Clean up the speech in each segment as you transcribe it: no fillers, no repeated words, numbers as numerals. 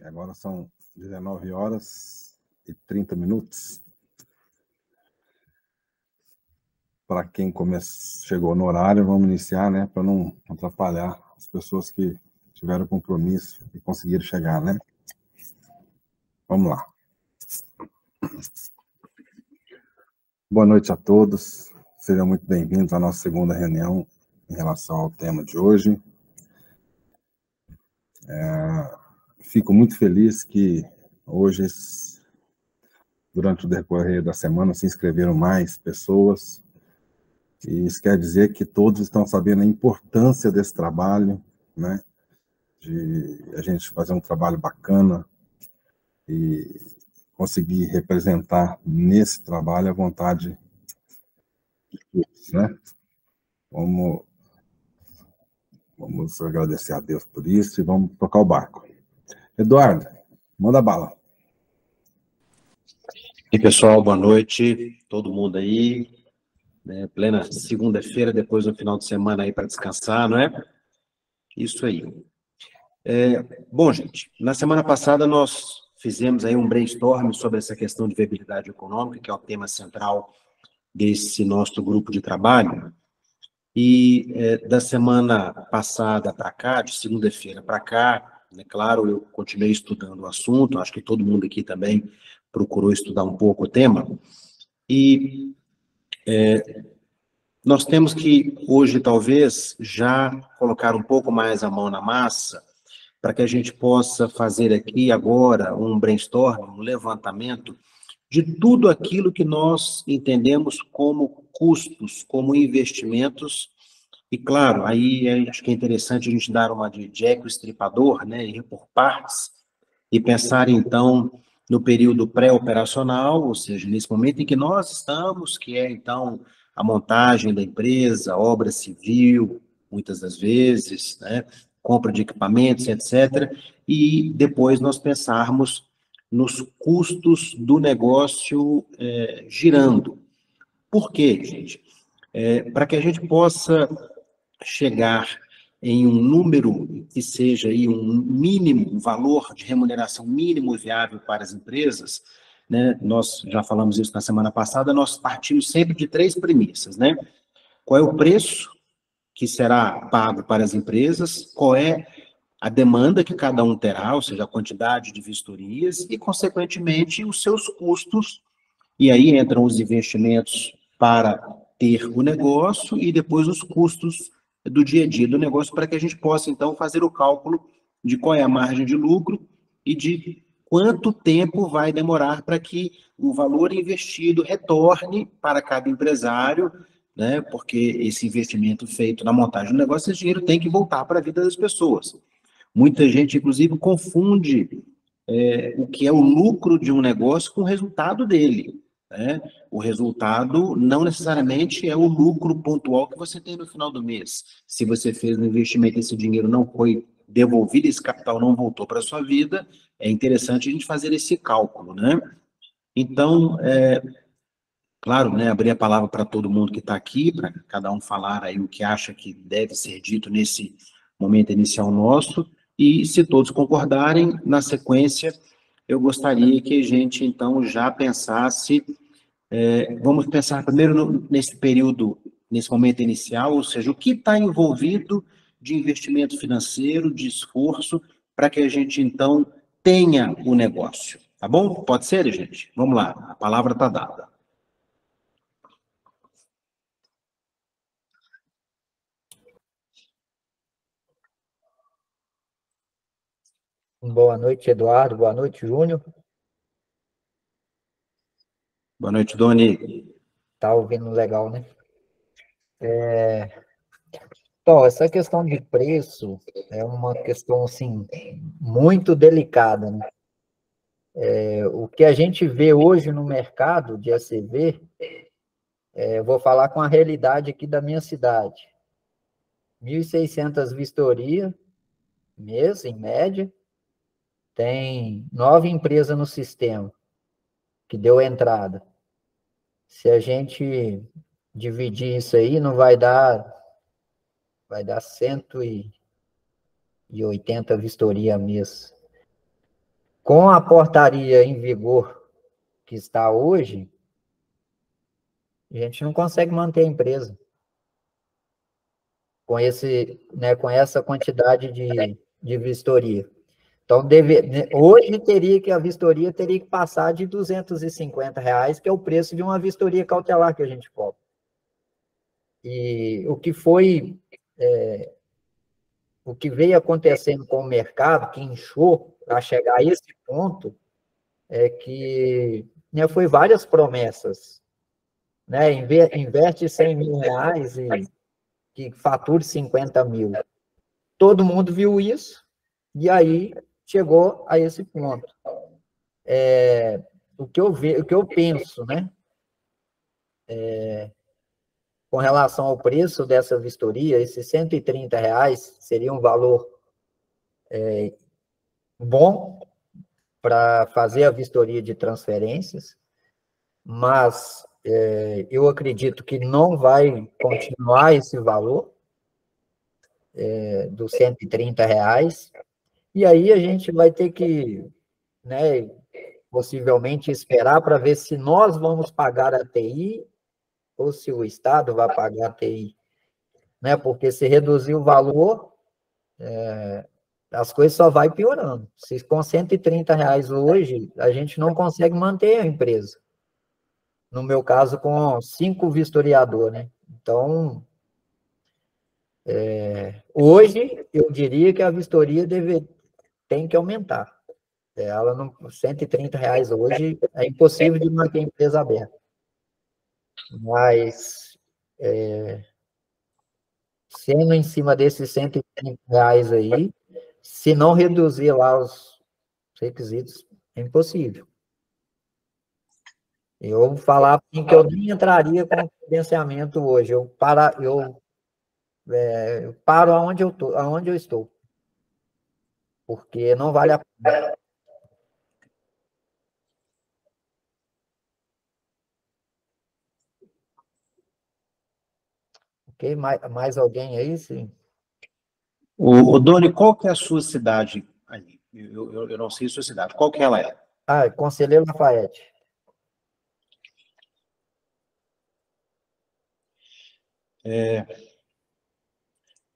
Agora são 19 horas e 30 minutos. Para quem chegou no horário, vamos iniciar, né? Para não atrapalhar as pessoas que tiveram compromisso e conseguiram chegar, né? Vamos lá. Boa noite a todos. Sejam muito bem-vindos à nossa segunda reunião em relação ao tema de hoje. Fico muito feliz que hoje, durante o decorrer da semana, se inscreveram mais pessoas. E isso quer dizer que todos estão sabendo a importância desse trabalho, né? De a gente fazer um trabalho bacana e conseguir representar nesse trabalho a vontade de todos, né? Vamos agradecer a Deus por isso e vamos tocar o barco. Eduardo, manda bala. E pessoal, boa noite, todo mundo aí, né? Plena segunda-feira, depois do final de semana aí para descansar, não é? Isso aí. Bom, gente, na semana passada nós fizemos aí um brainstorm sobre essa questão de viabilidade econômica, que é o tema central desse nosso grupo de trabalho. E da semana passada para cá, de segunda-feira para cá, é claro, eu continuei estudando o assunto, acho que todo mundo aqui também procurou estudar um pouco o tema. E nós temos que, hoje, talvez, já colocar um pouco mais a mão na massa para que a gente possa fazer aqui, agora, um brainstorm, um levantamento de tudo aquilo que nós entendemos como custos, como investimentos. E, claro, aí acho que é interessante a gente dar uma de Jack o Estripador, né, e ir por partes, e pensar, então, no período pré-operacional, ou seja, nesse momento em que nós estamos, que é, então, a montagem da empresa, obra civil, muitas das vezes, né, compra de equipamentos, etc., e depois nós pensarmos nos custos do negócio girando. Por quê, gente? Para que a gente possa chegar em um número que seja aí um mínimo, um valor de remuneração mínimo viável para as empresas, né? Nós já falamos isso na semana passada, nós partimos sempre de três premissas, né? Qual é o preço que será pago para as empresas, qual é a demanda que cada um terá, ou seja, a quantidade de vistorias e, consequentemente, os seus custos, e aí entram os investimentos para ter o negócio e depois os custos do dia a dia do negócio, para que a gente possa, então, fazer o cálculo de qual é a margem de lucro e de quanto tempo vai demorar para que o valor investido retorne para cada empresário, né? Porque esse investimento feito na montagem do negócio, esse dinheiro tem que voltar para a vida das pessoas. Muita gente, inclusive, confunde o que é o lucro de um negócio com o resultado dele, né? O resultado não necessariamente é o lucro pontual que você tem no final do mês. Se você fez um investimento e esse dinheiro não foi devolvido, esse capital não voltou para a sua vida, é interessante a gente fazer esse cálculo, né? Então, claro, né, abrir a palavra para todo mundo que está aqui, para cada um falar aí o que acha que deve ser dito nesse momento inicial nosso, e se todos concordarem, na sequência, eu gostaria que a gente, então, já pensasse, vamos pensar primeiro nesse período, nesse momento inicial, ou seja, o que está envolvido de investimento financeiro, de esforço, para que a gente, então, tenha o negócio, tá bom? Pode ser, gente? Vamos lá, a palavra está dada. Boa noite, Eduardo. Boa noite, Júnior. Boa noite, Doni. Tá ouvindo legal, né? Então, essa questão de preço é uma questão, assim, muito delicada, né? O que a gente vê hoje no mercado de ACV, eu vou falar com a realidade aqui da minha cidade. 1.600 vistorias, mês, em média. Tem 9 empresas no sistema que deu entrada. Se a gente dividir isso aí, não vai dar 180 vistoria mês. com a portaria em vigor que está hoje, a gente não consegue manter a empresa com essa quantidade de vistoria. Então, hoje a vistoria teria que passar de R$250, que é o preço de uma vistoria cautelar que a gente cobra. E o que veio acontecendo com o mercado, que inchou para chegar a esse ponto, é que foi várias promessas. Investe R$100 mil e que fature 50 mil. Todo mundo viu isso, e aí chegou a esse ponto. O que eu penso, com relação ao preço dessa vistoria, esses R$130 seria um valor bom para fazer a vistoria de transferências, mas eu acredito que não vai continuar esse valor dos R$130, e aí a gente vai ter que, possivelmente, esperar para ver se nós vamos pagar a TI ou se o Estado vai pagar a TI. Porque se reduzir o valor, as coisas só vai piorando. Se com R$130 hoje, a gente não consegue manter a empresa. No meu caso, com 5 vistoriadores, Então, hoje, eu diria que a vistoria tem que aumentar. Ela não, R$130 hoje é impossível de manter a empresa aberta. Mas, sendo em cima desses R$130 aí, se não reduzir lá os requisitos, é impossível. Eu vou falar assim, que eu nem entraria com credenciamento hoje. Eu paro aonde eu estou. Porque não vale a pena. Ok? Mais alguém aí? Sim. Doni, qual que é a sua cidade aí? Eu não sei a sua cidade. Qual que ela é? Conselheiro Lafayette.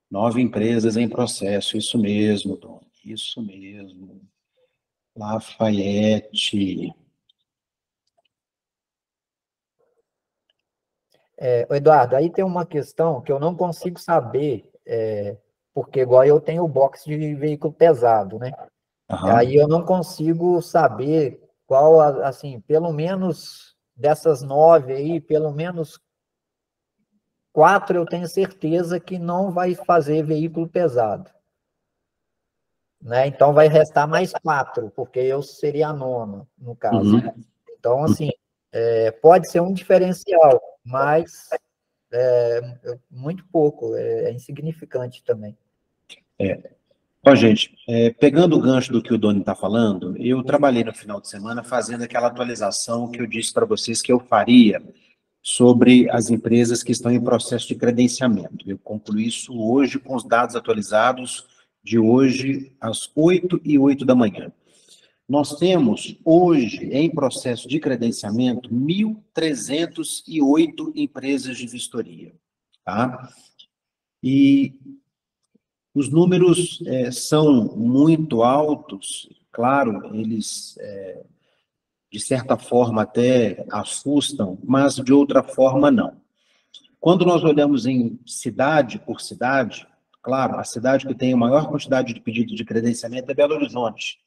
Nove empresas em processo, isso mesmo, Doni, isso mesmo. Lafayette. Eduardo, aí tem uma questão que eu não consigo saber, porque igual eu tenho o box de veículo pesado, Uhum. Aí eu não consigo saber qual, assim, pelo menos dessas 9 aí, pelo menos 4 eu tenho certeza que não vai fazer veículo pesado. Então vai restar mais 4, porque eu seria a 9ª, no caso. Uhum. Então, assim, pode ser um diferencial, mas muito pouco, é insignificante também. Bom, gente, pegando o gancho do que o Doni está falando, eu trabalhei no final de semana fazendo aquela atualização que eu disse para vocês que eu faria sobre as empresas que estão em processo de credenciamento. Eu concluí isso hoje com os dados atualizados de hoje às 8h08 da manhã. Nós temos hoje em processo de credenciamento 1.308 empresas de vistoria, tá? E os números são muito altos, claro, eles, de certa forma, até assustam, mas de outra forma, não. Quando nós olhamos em cidade por cidade, claro, a cidade que tem a maior quantidade de pedidos de credenciamento é Belo Horizonte.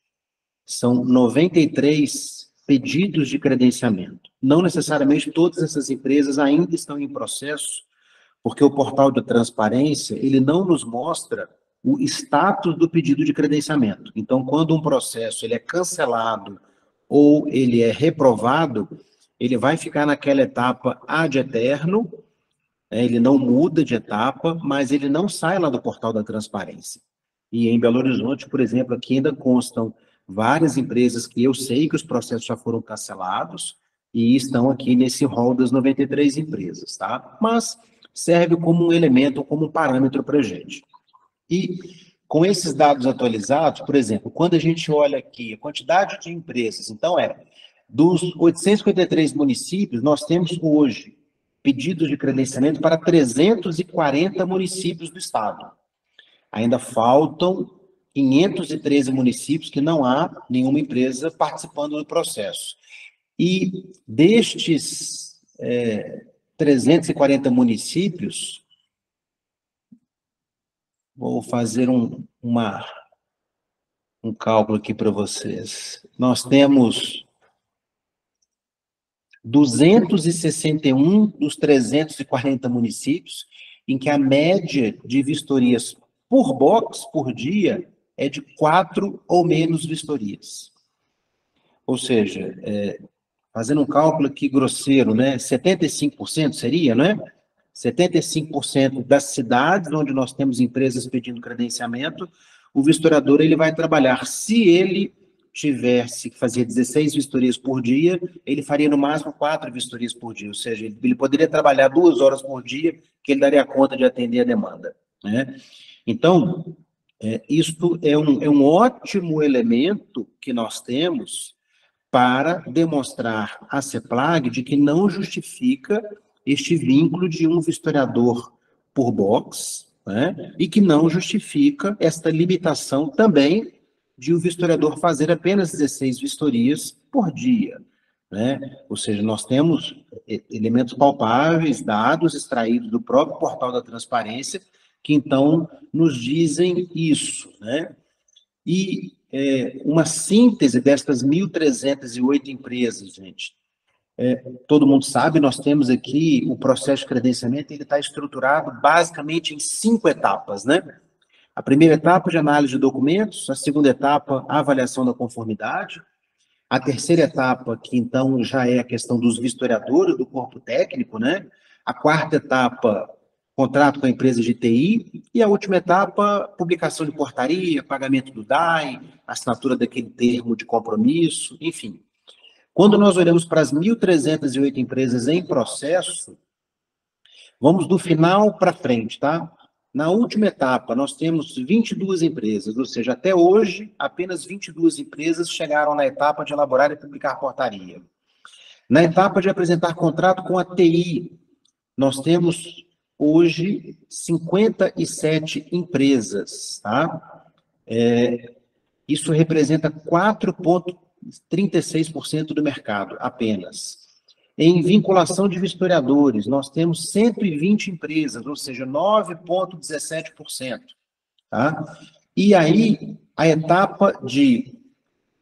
São 93 pedidos de credenciamento. Não necessariamente todas essas empresas ainda estão em processo, porque o portal de transparência, ele não nos mostra o status do pedido de credenciamento. Então, quando um processo ele é cancelado ou ele é reprovado, ele vai ficar naquela etapa ad eterno, ele não muda de etapa, mas ele não sai lá do portal da transparência. E em Belo Horizonte, por exemplo, aqui ainda constam várias empresas que eu sei que os processos já foram cancelados e estão aqui nesse rol das 93 empresas, tá? Mas serve como um elemento, como um parâmetro para a gente. E com esses dados atualizados, por exemplo, quando a gente olha aqui a quantidade de empresas, então dos 853 municípios, nós temos hoje pedidos de credenciamento para 340 municípios do estado. Ainda faltam 513 municípios que não há nenhuma empresa participando do processo. E destes 340 municípios, vou fazer um cálculo aqui para vocês. Nós temos 261 dos 340 municípios em que a média de vistorias por box, por dia, é de 4 ou menos vistorias. Ou seja, fazendo um cálculo aqui grosseiro, né, 75% seria, não é? 75% das cidades onde nós temos empresas pedindo credenciamento, o vistoriador ele vai trabalhar. Se ele tivesse que fazer 16 vistorias por dia, ele faria no máximo 4 vistorias por dia, ou seja, ele poderia trabalhar 2 horas por dia, que ele daria conta de atender a demanda, né? Então, isto é um ótimo elemento que nós temos para demonstrar à CEPLAG de que não justifica este vínculo de um vistoriador por box, né? E que não justifica esta limitação também de o vistoriador fazer apenas 16 vistorias por dia, né? Ou seja, nós temos elementos palpáveis, dados extraídos do próprio portal da transparência, que então nos dizem isso, né? E uma síntese destas 1.308 empresas, gente. Todo mundo sabe, nós temos aqui o processo de credenciamento, ele está estruturado basicamente em 5 etapas, né? A primeira etapa de análise de documentos, a segunda etapa, a avaliação da conformidade, a terceira etapa, que então já é a questão dos vistoriadores, do corpo técnico, né? A quarta etapa, contrato com a empresa de TI, e a última etapa, publicação de portaria, pagamento do DAI, assinatura daquele termo de compromisso, enfim. Quando nós olhamos para as 1.308 empresas em processo, vamos do final para frente, tá? Na última etapa, nós temos 22 empresas, ou seja, até hoje, apenas 22 empresas chegaram na etapa de elaborar e publicar portaria. Na etapa de apresentar contrato com a TI, nós temos hoje 57 empresas, tá? Isso representa 4,36% do mercado, apenas. Em vinculação de vistoriadores, nós temos 120 empresas, ou seja, 9,17%. Tá? E aí, a etapa de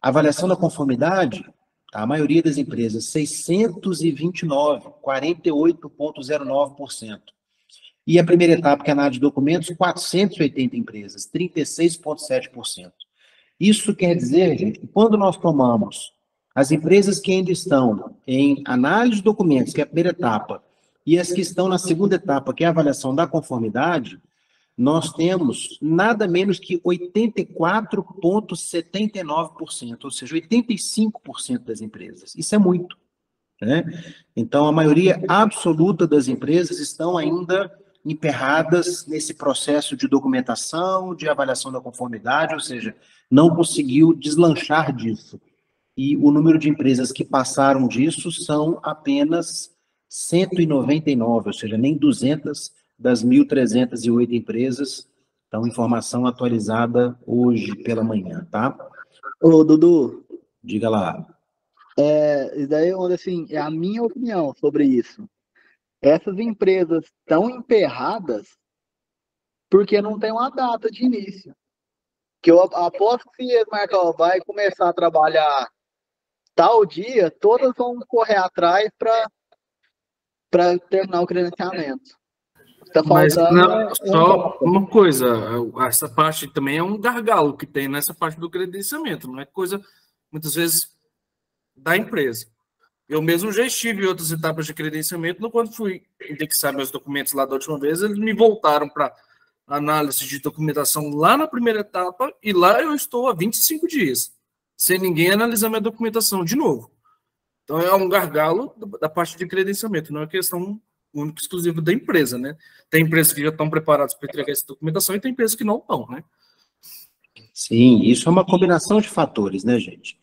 avaliação da conformidade, a maioria das empresas, 629, 48,09%. E a primeira etapa, que é a análise de documentos, 480 empresas, 36,7%. Isso quer dizer, gente, que quando nós tomamos as empresas que ainda estão em análise de documentos, que é a primeira etapa, e as que estão na segunda etapa, que é a avaliação da conformidade, nós temos nada menos que 84,79%, ou seja, 85% das empresas. Isso é muito, né? Então, a maioria absoluta das empresas estão ainda emperradas nesse processo de documentação, de avaliação da conformidade, ou seja, não conseguiu deslanchar disso. E o número de empresas que passaram disso são apenas 199, ou seja, nem 200 das 1.308 empresas. Então, informação atualizada hoje pela manhã, tá? Ô, Dudu. Diga lá. Isso daí, assim, é a minha opinião sobre isso. Essas empresas estão emperradas porque não tem uma data de início. Que eu aposto que se Marcão vai começar a trabalhar tal dia, todas vão correr atrás para terminar o credenciamento. Tá Mas faltando só uma coisa, essa parte também é um gargalo que tem nessa parte do credenciamento, não é coisa, muitas vezes, da empresa. Eu mesmo já estive em outras etapas de credenciamento, quando fui indexar meus documentos lá da última vez, eles me voltaram para análise de documentação lá na primeira etapa, e lá eu estou há 25 dias, sem ninguém analisar minha documentação de novo. Então é um gargalo da parte de credenciamento, não é questão única e exclusiva da empresa, né? Tem empresas que já estão preparadas para entregar essa documentação e tem empresas que não estão, né? Sim, isso é uma combinação de fatores, né, gente?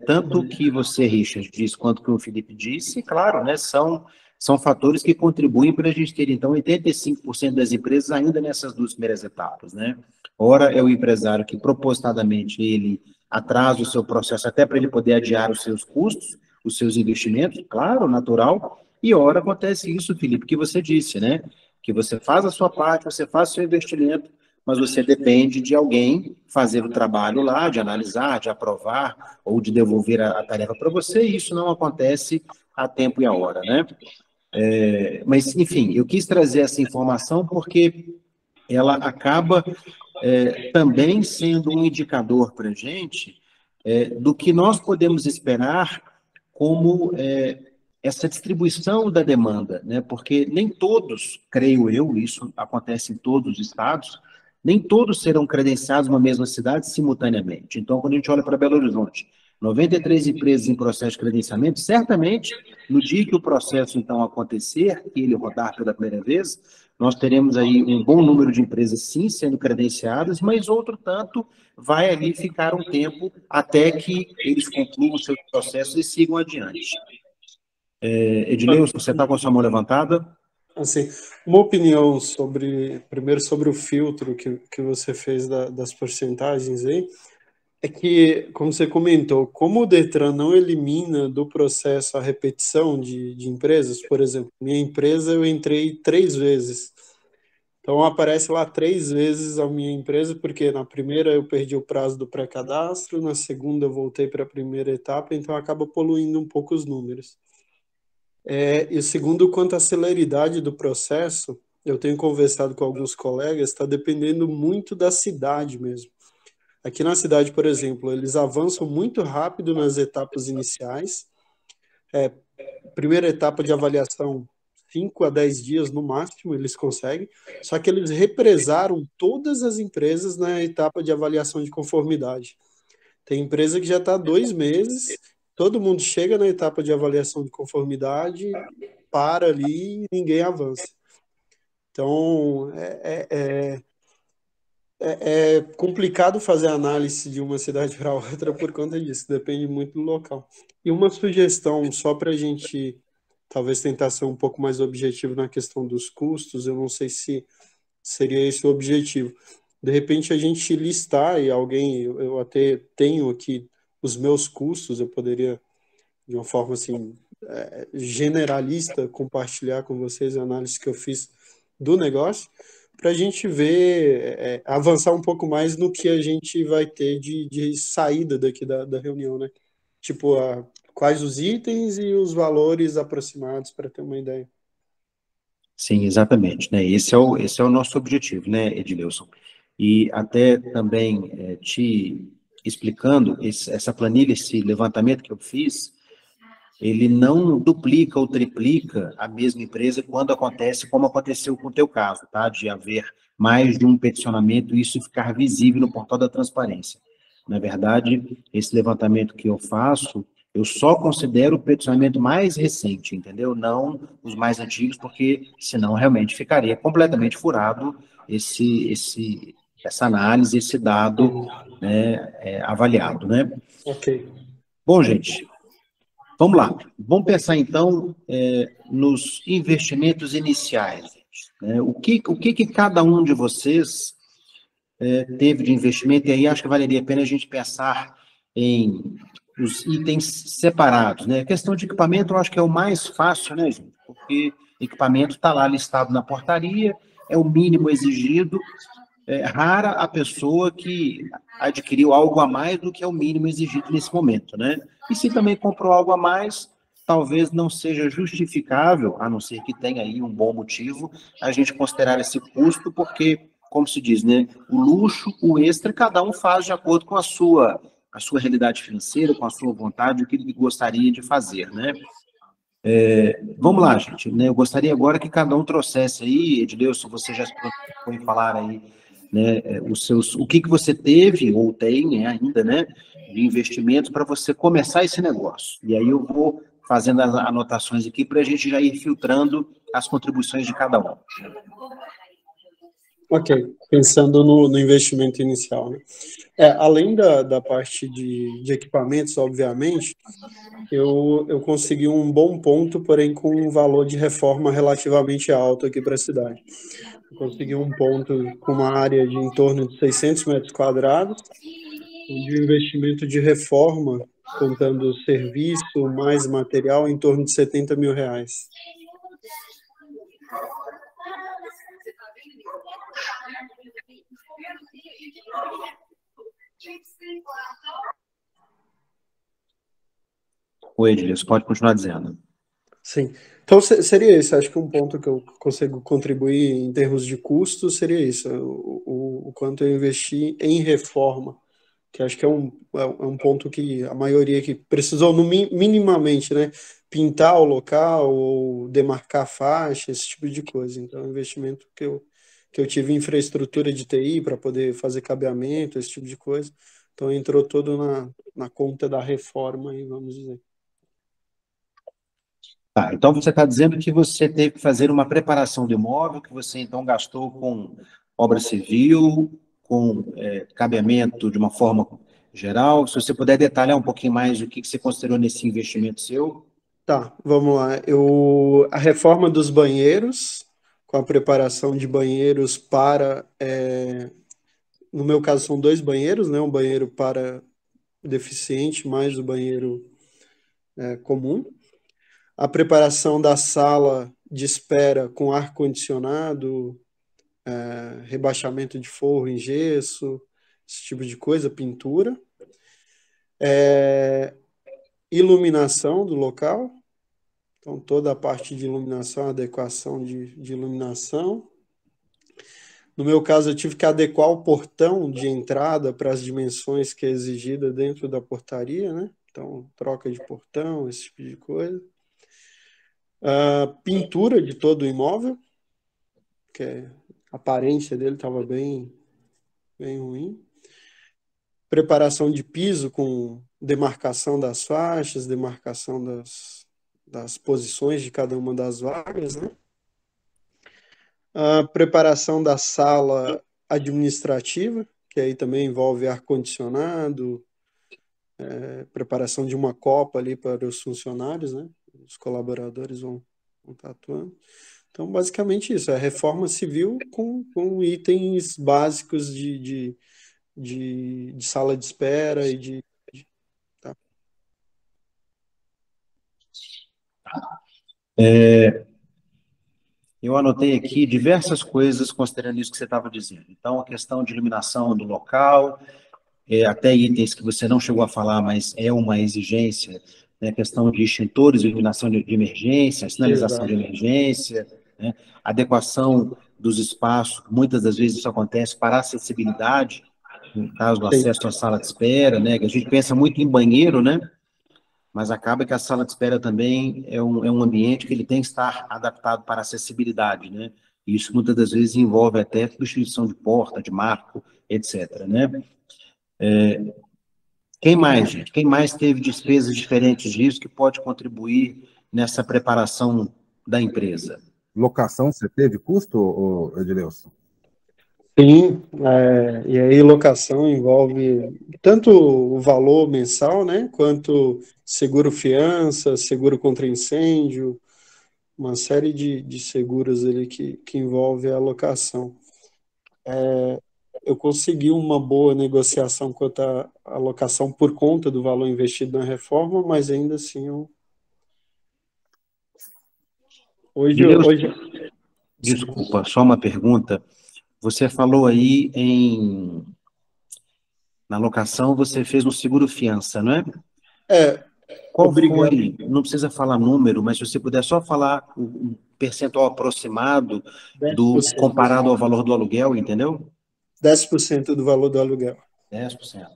Tanto o que você, Richard, disse, quanto o que o Felipe disse, claro, né, são fatores que contribuem para a gente ter, então, 85% das empresas ainda nessas duas primeiras etapas, né? Ora, é o empresário que, propositadamente, ele atrasa o seu processo até para ele poder adiar os seus custos, os seus investimentos, claro, natural, e ora acontece isso, Felipe, que você disse, né? Que você faz a sua parte, você faz o seu investimento, mas você depende de alguém fazer o trabalho lá, de analisar, de aprovar, ou de devolver a tarefa para você, e isso não acontece a tempo e a hora, né? Mas, enfim, eu quis trazer essa informação porque ela acaba também sendo um indicador para a gente do que nós podemos esperar como essa distribuição da demanda, né? Porque nem todos, creio eu, isso acontece em todos os estados, nem todos serão credenciados numa mesma cidade simultaneamente. Então, quando a gente olha para Belo Horizonte, 93 empresas em processo de credenciamento, certamente, no dia que o processo, então, acontecer, que ele rodar pela primeira vez, nós teremos aí um bom número de empresas, sim, sendo credenciadas, mas outro tanto vai ali ficar um tempo até que eles concluam seus processos e sigam adiante. Edileuson, você está com a sua mão levantada? Assim, uma opinião primeiro sobre o filtro que você fez das porcentagens aí, é que, como você comentou, como o Detran não elimina do processo a repetição de empresas, por exemplo, minha empresa eu entrei 3 vezes, então aparece lá 3 vezes a minha empresa, porque na primeira eu perdi o prazo do pré-cadastro, na segunda eu voltei para a primeira etapa, então acaba poluindo um pouco os números. E o segundo, quanto à celeridade do processo, eu tenho conversado com alguns colegas, está dependendo muito da cidade mesmo. Aqui na cidade, por exemplo, eles avançam muito rápido nas etapas iniciais. Primeira etapa de avaliação, 5 a 10 dias no máximo eles conseguem, só que eles represaram todas as empresas na etapa de avaliação de conformidade. Tem empresa que já está 2 meses, todo mundo chega na etapa de avaliação de conformidade, para ali e ninguém avança. Então, é complicado fazer análise de uma cidade para outra por conta disso, depende muito do local. E uma sugestão, só para a gente talvez tentar ser um pouco mais objetivo na questão dos custos, eu não sei se seria esse o objetivo. De repente a gente listar, e eu até tenho aqui os meus custos, eu poderia, de uma forma assim, generalista, compartilhar com vocês a análise que eu fiz do negócio, para a gente ver, avançar um pouco mais no que a gente vai ter de saída daqui da reunião, né? Tipo, quais os itens e os valores aproximados, para ter uma ideia. Sim, exatamente, né? Esse é o nosso objetivo, né, Edileuson? E até também te explicando, essa planilha, esse levantamento que eu fiz, ele não duplica ou triplica a mesma empresa quando acontece como aconteceu com o teu caso, tá? De haver mais de um peticionamento e isso ficar visível no portal da transparência. Na verdade, esse levantamento que eu faço, eu só considero o peticionamento mais recente, entendeu? Não os mais antigos, porque senão realmente ficaria completamente furado essa análise, esse dado, né, avaliado, né? Ok. Bom, gente, vamos lá. Vamos pensar, então, nos investimentos iniciais. Né? O que cada um de vocês teve de investimento? E aí acho que valeria a pena a gente pensar em os itens separados. Né? A questão de equipamento eu acho que é o mais fácil, né, gente? Porque equipamento está lá listado na portaria, é o mínimo exigido. Rara a pessoa que adquiriu algo a mais do que é o mínimo exigido nesse momento, né? E se também comprou algo a mais, talvez não seja justificável, a não ser que tenha aí um bom motivo, a gente considerar esse custo, porque, como se diz, né? O luxo, o extra, cada um faz de acordo com a sua realidade financeira, com a sua vontade, o que ele gostaria de fazer, né? Vamos lá, gente, né? Eu gostaria agora que cada um trouxesse aí, Edileuson, você já se preocupou em falar aí, né, o que você teve ou tem ainda, né, de investimentos para você começar esse negócio. E aí eu vou fazendo as anotações aqui para a gente já ir filtrando as contribuições de cada um. Ok, pensando no investimento inicial, né? Além da parte de equipamentos, obviamente, eu consegui um bom ponto, porém com um valor de reforma relativamente alto aqui para a cidade. Eu consegui um ponto com uma área de em torno de 600 metros quadrados, onde o investimento de reforma, contando serviço mais material, em torno de R$ 70.000. Oi, Edilson, pode continuar dizendo. Sim. Então, seria isso. Acho que um ponto que eu consigo contribuir em termos de custo seria isso, o quanto eu investi em reforma, que acho que é um ponto que a maioria que precisou, minimamente, né, pintar o local ou demarcar faixa, esse tipo de coisa. Então, é um investimento que eu tive em infraestrutura de TI para poder fazer cabeamento, esse tipo de coisa. Então, entrou todo na conta da reforma, aí, vamos dizer. Tá, então você está dizendo que você teve que fazer uma preparação do imóvel, que você então gastou com obra civil, com cabeamento de uma forma geral. Se você puder detalhar um pouquinho mais o que você considerou nesse investimento seu. Tá, vamos lá. A reforma dos banheiros, com a preparação de banheiros para, no meu caso são 2 banheiros, né? Um banheiro para deficiente, mais o banheiro comum. A preparação da sala de espera com ar-condicionado, rebaixamento de forro em gesso, esse tipo de coisa, pintura. Iluminação do local, então toda a parte de iluminação, adequação de iluminação. No meu caso, eu tive que adequar o portão de entrada para as dimensões que é exigida dentro da portaria, né? Então, troca de portão, esse tipo de coisa. Pintura de todo o imóvel, que a aparência dele estava bem, bem ruim. Preparação de piso com demarcação das faixas, demarcação das posições de cada uma das vagas, né? A preparação da sala administrativa, que aí também envolve ar-condicionado, preparação de uma copa ali para os funcionários, né? Os colaboradores vão estar atuando. Então, basicamente isso, é reforma civil com itens básicos de sala de espera e tá. Eu anotei aqui diversas coisas considerando isso que você estava dizendo. Então, a questão de iluminação do local, até itens que você não chegou a falar, mas é uma exigência, né? A questão de extintores, iluminação de emergência, sinalização de Exato. emergência, né? Adequação dos espaços, muitas das vezes isso acontece para acessibilidade, no caso do Sim, acesso à sala de espera, né? Que a gente pensa muito em banheiro, né? Mas acaba que a sala de espera também é um ambiente que ele tem que estar adaptado para acessibilidade, né? E isso muitas das vezes envolve até substituição de porta, de marco, etc., né? Quem mais, gente? Quem mais teve despesas diferentes disso que pode contribuir nessa preparação da empresa? Locação, você teve custo, Edileuson? sim, e aí locação envolve tanto o valor mensal, né, quanto seguro fiança, seguro contra incêndio, uma série de seguros ali que envolve a locação. Eu consegui uma boa negociação quanto à locação por conta do valor investido na reforma, mas ainda assim, Julius, hoje, desculpa, só uma pergunta. Você falou aí na locação, você fez um seguro fiança, não é? é, Qual obrigado, foi, não precisa falar número, mas se você puder só falar o percentual aproximado do 10%, comparado ao valor do aluguel, entendeu? 10% do valor do aluguel. 10%.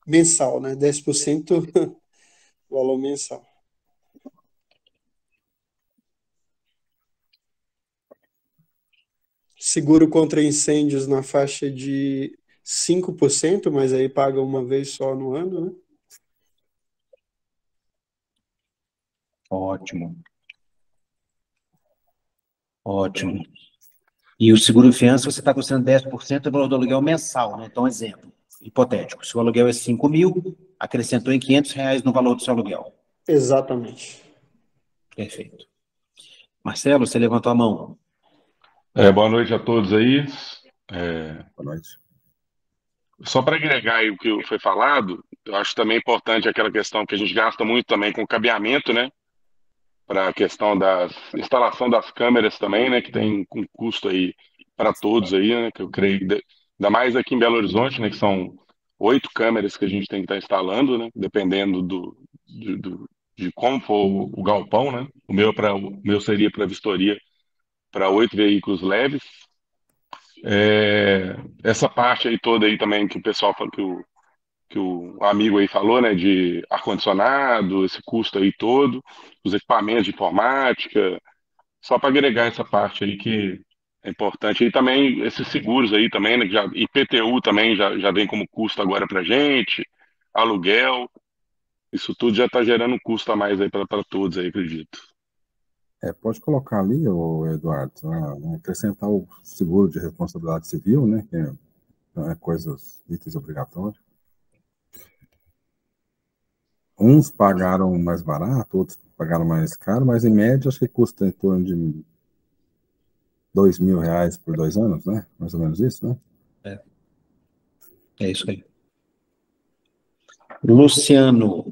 Mensal, né? 10% valor mensal. Seguro contra incêndios na faixa de 5%, mas aí paga uma vez só no ano, né? Ótimo. Ótimo. E o seguro de fiança, você está custando 10% do valor do aluguel mensal, né? Então, exemplo hipotético. Se o aluguel é 5 mil, acrescentou em R$ 500 no valor do seu aluguel. Exatamente. Perfeito. Marcelo, você levantou a mão. Boa noite a todos aí. Boa noite. Só para agregar aí o que foi falado, eu acho também importante aquela questão que a gente gasta muito também com cabeamento, né? Para a questão da instalação das câmeras também, né? Que tem um custo aí para todos aí, né? Que eu creio, ainda mais aqui em Belo Horizonte, né? Que são 8 câmeras que a gente tem que estar instalando, né? Dependendo de como for o galpão, né? O meu seria para vistoria para 8 veículos leves. Essa parte aí toda aí também que o pessoal falou, que o amigo aí falou, né, de ar-condicionado, esse custo aí todo, os equipamentos de informática, só para agregar essa parte aí que é importante. E também esses seguros aí também, né, que IPTU também já vem como custo agora para gente, aluguel, isso tudo já está gerando custo a mais aí para todos aí, acredito. Pode colocar ali, Eduardo, acrescentar o seguro de responsabilidade civil, né? Que é coisas, itens obrigatórios. Uns pagaram mais barato, outros pagaram mais caro, mas em média acho que custa em torno de R$ 2.000 por 2 anos, né? Mais ou menos isso, né? É isso aí. Luciano.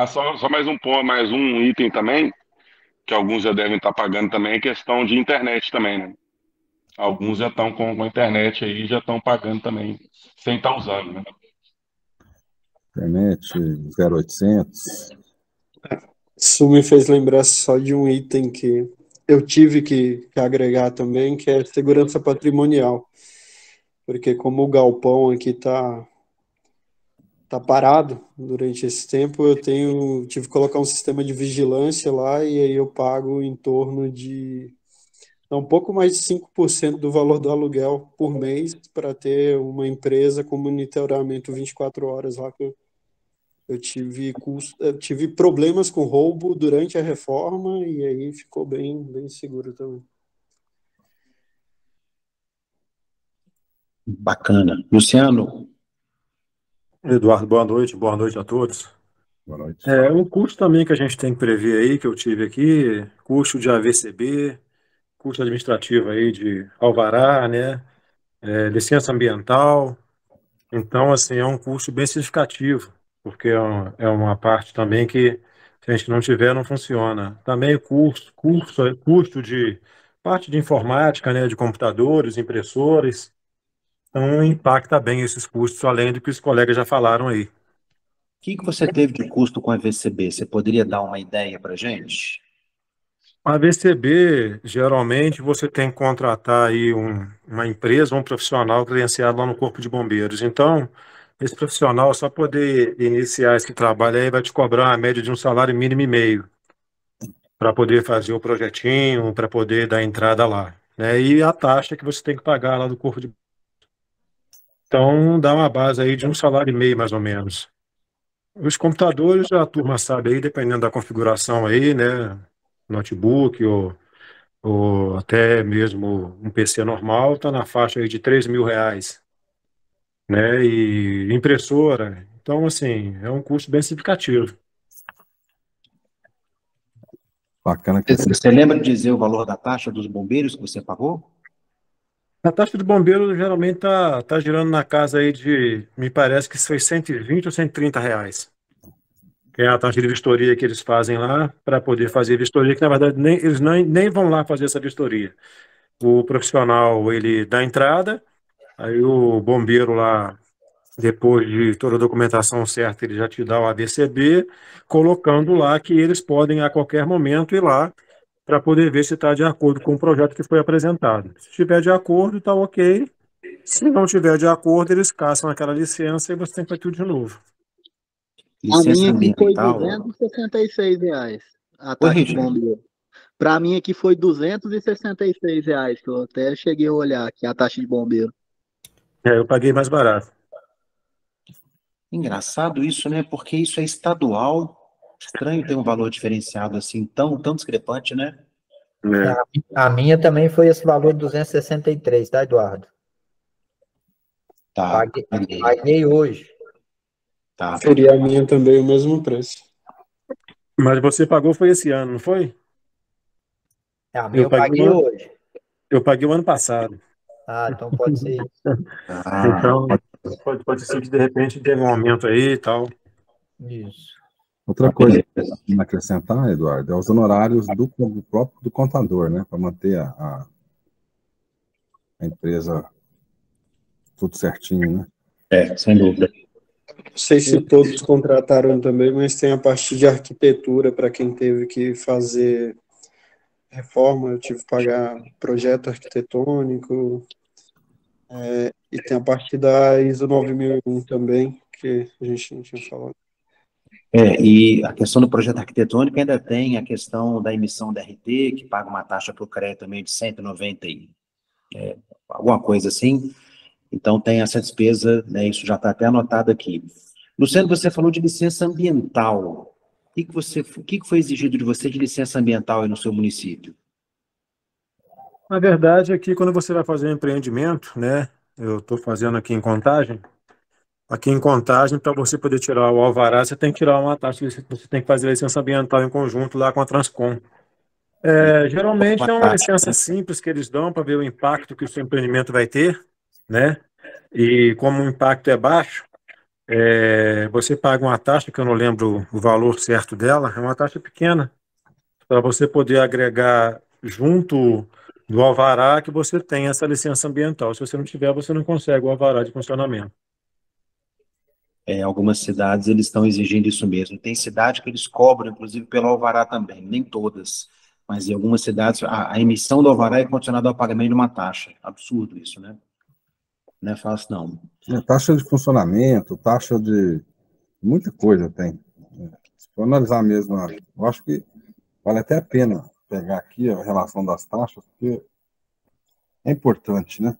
Só mais um ponto, mais um item também, que alguns já devem estar pagando também, é questão de internet também, né? Alguns já estão com a internet aí, já estão pagando também, sem estar usando, né? Internet 0800. Isso me fez lembrar só de um item que eu tive que agregar também, que é segurança patrimonial. Porque como o galpão aqui tá parado durante esse tempo, eu tive que colocar um sistema de vigilância lá e aí eu pago em torno de um pouco mais de 5% do valor do aluguel por mês para ter uma empresa com monitoramento 24 horas lá que eu tive problemas com roubo durante a reforma e aí ficou bem seguro também. Bacana. Luciano. Eduardo, boa noite a todos. Boa noite. Um custo também que a gente tem que prever aí, que eu tive aqui, custo de AVCB, custo administrativo aí de alvará, né, licença ambiental. Então, assim, é um custo bem significativo, porque é uma parte também que, se a gente não tiver, não funciona. Também custo de parte de informática, né, de computadores, impressores. Então, impacta bem esses custos, além do que os colegas já falaram aí. O que você teve de custo com a VCB? Você poderia dar uma ideia para a gente? A VCB, geralmente, você tem que contratar aí uma empresa, um profissional credenciado lá no Corpo de Bombeiros. Então, esse profissional, só poder iniciar esse trabalho aí, vai te cobrar uma média de um salário mínimo e meio para poder fazer o projetinho, para poder dar entrada lá, né? E a taxa que você tem que pagar lá do Corpo de. Então, dá uma base aí de um salário e meio, mais ou menos. Os computadores, a turma sabe aí, dependendo da configuração aí, né? Notebook ou até mesmo um PC normal, está na faixa aí de R$ 3.000, né? E impressora. Então, assim, é um custo bem significativo. Bacana que Você lembra de dizer o valor da taxa dos bombeiros que você pagou? A taxa de bombeiro geralmente tá girando na casa aí de, me parece que foi R$ 120 ou R$ 130. Que é a taxa de vistoria que eles fazem lá para poder fazer vistoria, que na verdade eles nem vão lá fazer essa vistoria. O profissional, ele dá entrada, aí o bombeiro lá, depois de toda a documentação certa, ele já te dá o ABCB, colocando lá que eles podem a qualquer momento ir lá para poder ver se está de acordo com o projeto que foi apresentado. Se estiver de acordo, está ok. Se não estiver de acordo, eles caçam aquela licença e você tem que fazer tudo de novo. A Licença minha aqui foi ambiental. R$ 266 a taxa de bombeiro. Para mim aqui foi R$ 266, que eu até cheguei a olhar aqui a taxa de bombeiro. Eu paguei mais barato. Engraçado isso, né? Porque isso é estadual. Estranho ter um valor diferenciado assim, tão discrepante, né? A minha também foi esse valor de 263, tá, Eduardo? Tá. Paguei hoje. Tá. Seria a minha também o mesmo preço. Mas você pagou foi esse ano, não foi? A minha eu paguei hoje. Eu paguei o ano passado. Ah, então pode ser isso. Então, pode ser que de repente teve um aumento aí e tal. Isso. Outra coisa que eu acrescentar, Eduardo, é os honorários do contador, né? Para manter a empresa tudo certinho, né? Sem dúvida. Não sei se todos contrataram também, mas tem a parte de arquitetura para quem teve que fazer reforma, eu tive que pagar projeto arquitetônico, e tem a parte da ISO 9001 também, que a gente não tinha falado. E a questão do projeto arquitetônico ainda tem a questão da emissão da RT, que paga uma taxa para o CREA também de 190 alguma coisa assim. Então tem essa despesa, né, isso já está até anotado aqui. Luciano, você falou de licença ambiental. O que foi exigido de você de licença ambiental aí no seu município? Na verdade, aqui quando você vai fazer um empreendimento, né? Eu estou fazendo aqui em Contagem. Aqui em Contagem, para você poder tirar o alvará, você tem que tirar uma taxa, você tem que fazer a licença ambiental em conjunto lá com a Transcom. Geralmente é uma licença simples que eles dão para ver o impacto que o seu empreendimento vai ter, né? E como o impacto é baixo, você paga uma taxa, que eu não lembro o valor certo dela, é uma taxa pequena, para você poder agregar junto do alvará que você tem essa licença ambiental. Se você não tiver, você não consegue o alvará de funcionamento. Algumas cidades eles estão exigindo isso mesmo. Tem cidade que eles cobram, inclusive, pelo alvará também, nem todas. Mas em algumas cidades, a emissão do alvará é condicionada ao pagamento de uma taxa. Absurdo isso, né? Não é fácil, não. Taxa de funcionamento, taxa de... Muita coisa tem. Se for analisar mesmo, eu acho que vale até a pena pegar aqui a relação das taxas, porque é importante, né?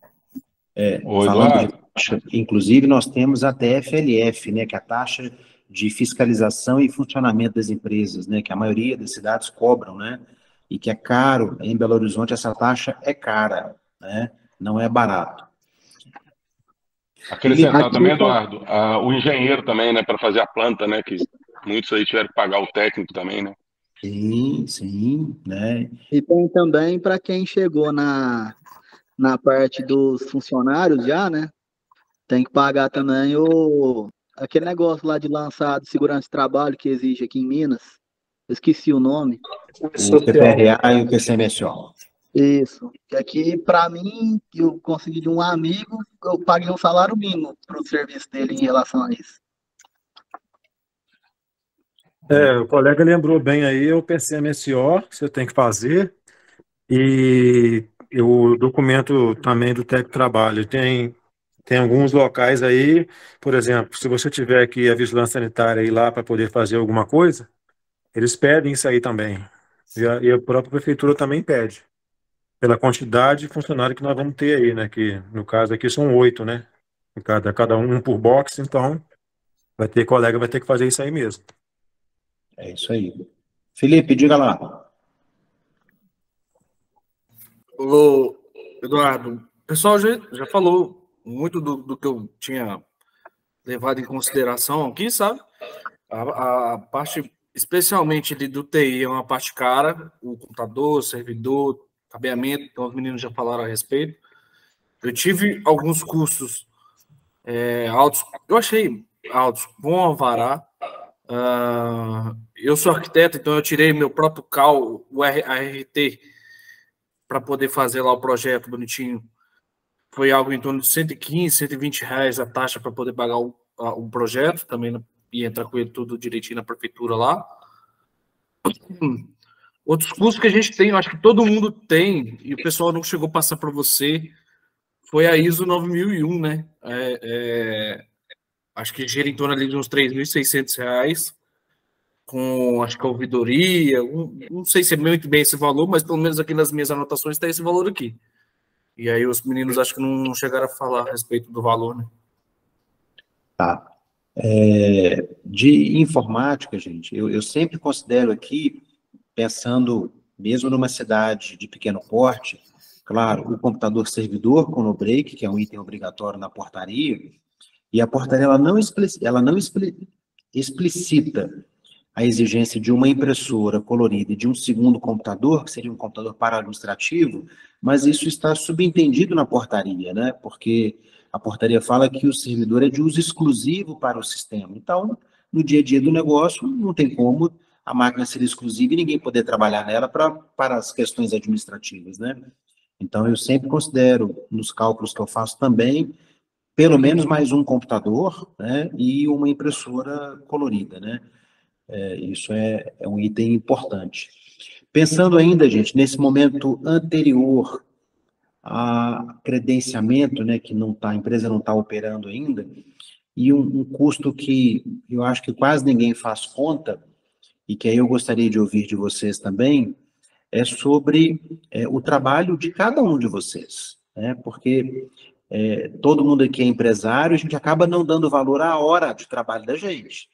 Falando de taxa, inclusive nós temos a TFLF, né, que é a taxa de fiscalização e funcionamento das empresas, né, que a maioria das cidades cobram, né, e que é caro. Em Belo Horizonte essa taxa é cara, né, não é barato. Acrescentar também, Eduardo, o engenheiro também, né, para fazer a planta, né, que muitos aí tiveram que pagar o técnico também, né? Sim, né. E tem também para quem chegou na parte dos funcionários já, né? Tem que pagar também aquele negócio lá de lançar de segurança de trabalho que exige aqui em Minas. Eu esqueci o nome. O PPRA e o PCMSO. Isso. Que aqui, para mim, eu consegui de um amigo, eu paguei um salário mínimo para o serviço dele em relação a isso. O colega lembrou bem aí, o PCMSO que você tem que fazer, e o documento também do Tectrabalho. Tem alguns locais aí, por exemplo, se você tiver aqui a vigilância sanitária aí lá para poder fazer alguma coisa, eles pedem isso aí também. E a própria prefeitura também pede, pela quantidade de funcionários que nós vamos ter aí, né? Que no caso aqui são 8, né? Cada um por box, então colega vai ter que fazer isso aí mesmo. É isso aí. Felipe, diga lá. Ô, Eduardo, o pessoal já falou muito do que eu tinha levado em consideração aqui, sabe? A parte, especialmente ali do TI, é uma parte cara, o computador, servidor, cabeamento, então os meninos já falaram a respeito. Eu tive alguns custos altos, eu achei altos, com alvará. Eu sou arquiteto, então eu tirei meu próprio CAL, a RT, para poder fazer lá o projeto bonitinho. Foi algo em torno de 115, 120 reais a taxa para poder pagar o projeto, também ia entrar com ele tudo direitinho na prefeitura lá. Outros custos que a gente tem, eu acho que todo mundo tem, e o pessoal não chegou a passar para você, foi a ISO 9001, né? Acho que gira em torno ali de uns 3.600 reais, com, acho que a ouvidoria, não sei se é muito bem esse valor, mas pelo menos aqui nas minhas anotações está esse valor aqui. E aí os meninos acho que não chegaram a falar a respeito do valor, né? Tá. De informática, gente, eu sempre considero aqui, pensando mesmo numa cidade de pequeno porte, claro, o computador servidor com no break, que é um item obrigatório na portaria, e a portaria ela não explicita a exigência de uma impressora colorida e de um segundo computador, que seria um computador para-administrativo, mas isso está subentendido na portaria, né? Porque a portaria fala que o servidor é de uso exclusivo para o sistema. Então, no dia a dia do negócio, não tem como a máquina ser exclusiva e ninguém poder trabalhar nela para as questões administrativas, né? Então, eu sempre considero, nos cálculos que eu faço também, pelo menos mais um computador, né? E uma impressora colorida, né? Isso é um item importante. Pensando ainda, gente, nesse momento anterior a credenciamento, né, que não tá, a empresa não está operando ainda, e um custo que eu acho que quase ninguém faz conta, e que aí eu gostaria de ouvir de vocês também, é sobre o trabalho de cada um de vocês, né, porque todo mundo aqui é empresário, a gente acaba não dando valor à hora de trabalho da gente,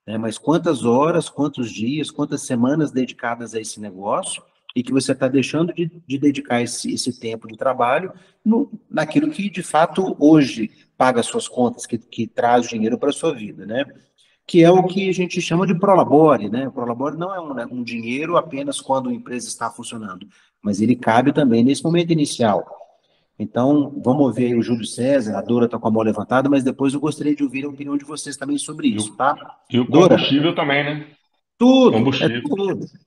né, mas quantas horas, quantos dias, quantas semanas dedicadas a esse negócio, e que você está deixando de dedicar esse tempo de trabalho naquilo que, de fato, hoje paga as suas contas, que traz dinheiro para a sua vida, né? Que é o que a gente chama de prolabore, né? O prolabore não é um dinheiro apenas quando a empresa está funcionando, mas ele cabe também nesse momento inicial. Então, vamos ouvir aí o Júlio César, a Dora está com a mão levantada, mas depois eu gostaria de ouvir a opinião de vocês também sobre isso, tá? E o Dora, combustível também, né? tudo, Combustível.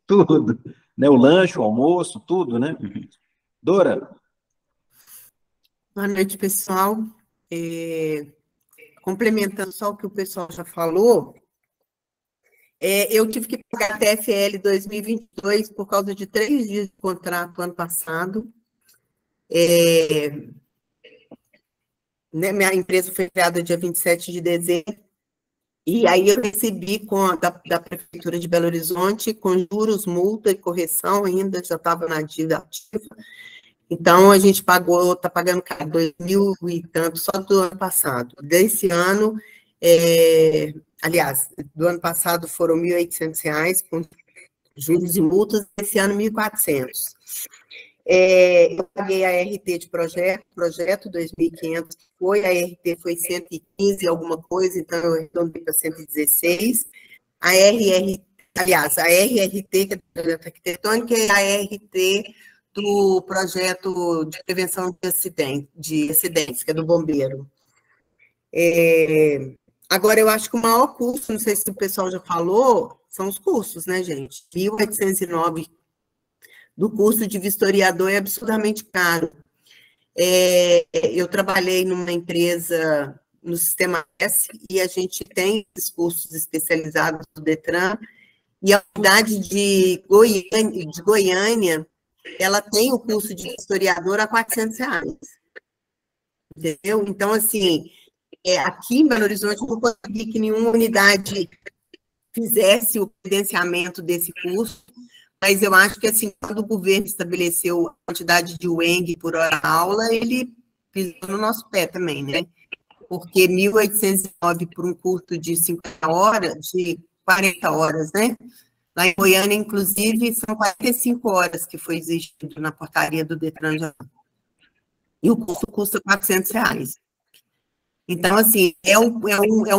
tudo. Né? O lanche, o almoço, tudo, né? Dora. Boa noite, pessoal. Complementando só o que o pessoal já falou, eu tive que pagar a TFL 2022 por causa de 3 dias de contrato ano passado. Né, minha empresa foi criada dia 27 de dezembro, e aí eu recebi da Prefeitura de Belo Horizonte, com juros, multa e correção ainda, já estava na dívida ativa. Então, a gente está pagando 2.000 e tanto só do ano passado. Desse ano, aliás, do ano passado foram R$ 1.800, com juros e multas, esse ano R$ 1.400. Eu paguei a RT de projeto 2.500, foi, a RT foi 115 alguma coisa, então eu arredondei para 116. A RRT, que é do projeto arquitetônico, e a RT do projeto de prevenção de acidentes, que é do bombeiro. Agora, eu acho que o maior custo, não sei se o pessoal já falou, são os custos, né, gente? 1.809 do curso de vistoriador é absurdamente caro. Eu trabalhei numa empresa no Sistema S e a gente tem esses cursos especializados do Detran, e a unidade de Goiânia, ela tem o curso de historiador a R$ 400. Entendeu? Então, assim, aqui em Belo Horizonte, eu não consegui que nenhuma unidade fizesse o credenciamento desse curso, mas eu acho que, assim, quando o governo estabeleceu a quantidade de UENG por hora-aula, ele pisou no nosso pé também, né? Porque 1.809 por um curso de 40 horas, né? Lá em Goiânia, inclusive, são 45 horas que foi exigido na portaria do Detran. E o curso custa R$ 400. Então, assim, é um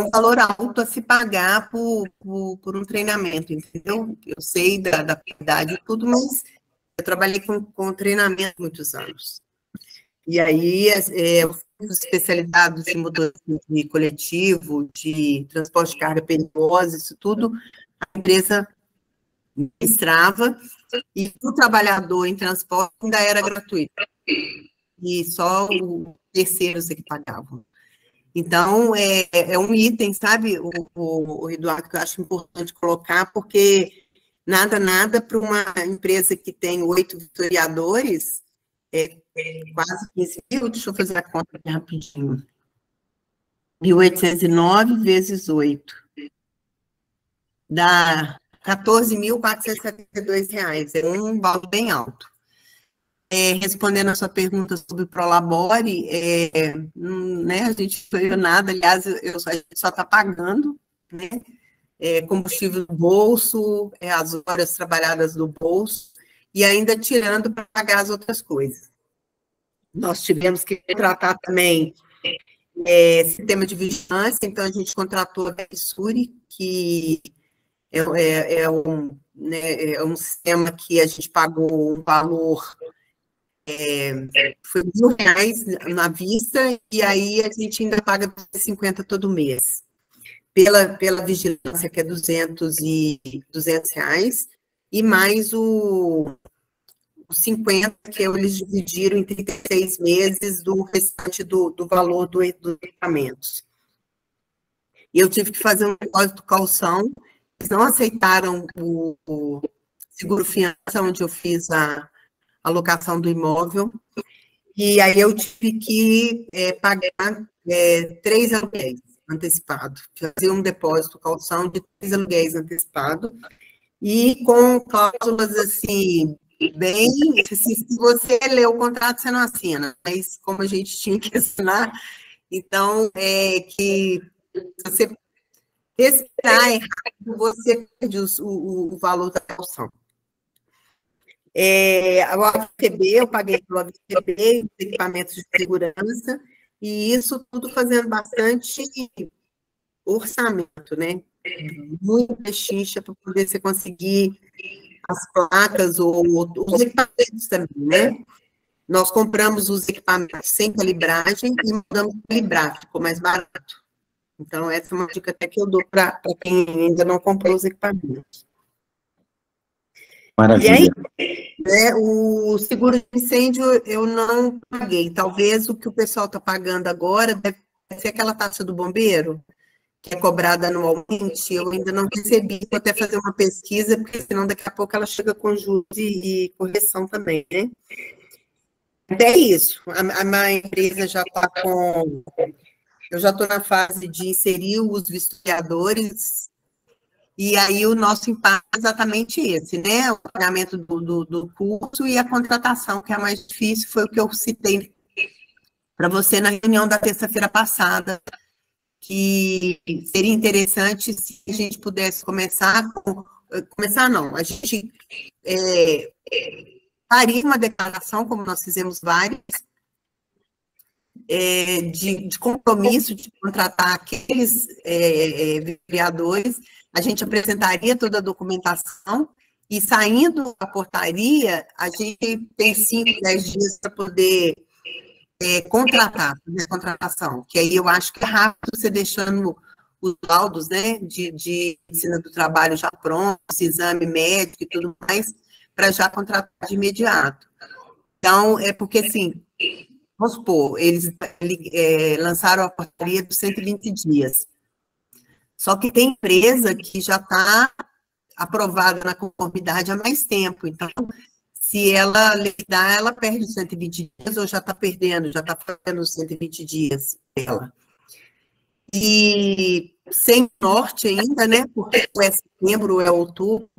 valor alto a se pagar por um treinamento, entendeu? Eu sei da qualidade e tudo, mas eu trabalhei com treinamento há muitos anos. E aí, os especializados em motorista de coletivo, de transporte de carga perigosa, isso tudo, a empresa ministrava, e o trabalhador em transporte ainda era gratuito. E só os terceiros é que pagavam. Então, é um item, sabe, o Eduardo, que eu acho importante colocar, porque nada para uma empresa que tem 8 vistoriadores, quase 15 mil, deixa eu fazer a conta aqui rapidinho. 1.809 vezes 8. Dá R$ 14.472. É um valor bem alto. Respondendo a sua pergunta sobre o Prolabore, né, a gente não fez nada, aliás, a gente só está pagando, né, combustível do bolso, as horas trabalhadas do bolso, e ainda tirando para pagar as outras coisas. Nós tivemos que contratar também sistema de vigilância, então a gente contratou a Vexuri, que é um sistema que a gente pagou um valor, foi R$1.000 na vista, e aí a gente ainda paga R$50 todo mês. Pela vigilância, que é R$200, e mais os 50, que eles dividiram em 36 meses do restante do valor dos equipamentos. E eu tive que fazer um depósito de calção, eles não aceitaram o seguro-fiança, onde eu fiz a alocação do imóvel, e aí eu tive que pagar 3 aluguéis antecipados, fazer um depósito de calção de 3 aluguéis antecipados, e com cláusulas assim, bem, se você lê o contrato, você não assina, mas como a gente tinha que assinar, então, que você respirar errado, você perde o valor da calção. O AVTB, eu paguei pelo AVTB, equipamentos de segurança, e isso tudo fazendo bastante orçamento, né? Muita pechincha para poder você conseguir as placas ou os equipamentos também, né? Nós compramos os equipamentos sem calibragem e mandamos calibrar, ficou mais barato. Então, essa é uma dica até que eu dou para quem ainda não comprou os equipamentos. Maravilha. E aí, o seguro de incêndio eu não paguei. Talvez o que o pessoal está pagando agora deve ser aquela taxa do bombeiro, que é cobrada anualmente. Eu ainda não recebi, vou até fazer uma pesquisa, porque senão daqui a pouco ela chega com juros e correção também, né? Até isso. A minha empresa já está com... Eu já estou na fase de inserir os vistoriadores, e aí o nosso impacto é exatamente esse, né? O pagamento do curso e a contratação, que é a mais difícil, foi o que eu citei para você na reunião da terça-feira passada, que seria interessante se a gente pudesse começar não, a gente faria uma declaração, como nós fizemos várias, de compromisso de contratar aqueles vereadores, a gente apresentaria toda a documentação e, saindo da portaria, a gente tem 5, 10 dias para poder contratar, fazer a contratação, que aí eu acho que é rápido você deixando os laudos, né, de ensino do trabalho já prontos, exame médico e tudo mais, para já contratar de imediato. Então, porque assim, vamos supor, eles lançaram a portaria dos 120 dias. Só que tem empresa que já está aprovada na conformidade há mais tempo. Então, se ela liquidar, ela perde os 120 dias ou já está perdendo, já está fazendo os 120 dias dela. E sem norte ainda, né? Porque é setembro ou é outubro,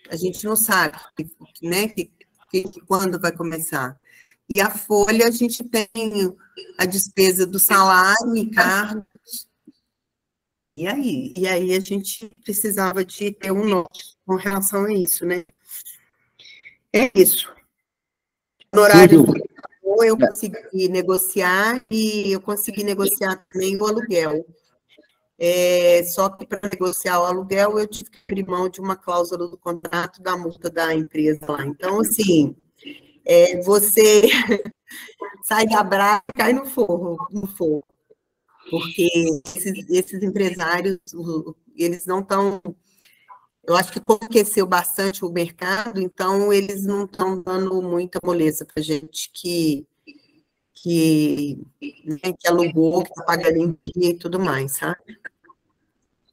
a gente não sabe, né? Quando vai começar. E a folha, a gente tem a despesa do salário, encargos. E aí a gente precisava de ter um norte com relação a isso, né? É isso. No horário eu consegui negociar e eu consegui negociar também o aluguel. Só que para negociar o aluguel eu tive que abrir mão de uma cláusula do contrato da multa da empresa lá. Então, assim, você sai da brasa e cai no fogo. Porque esses empresários, eles não estão... Eu acho que aqueceu bastante o mercado, então eles não estão dando muita moleza para a gente que alugou, que está pagando em dia e tudo mais, sabe?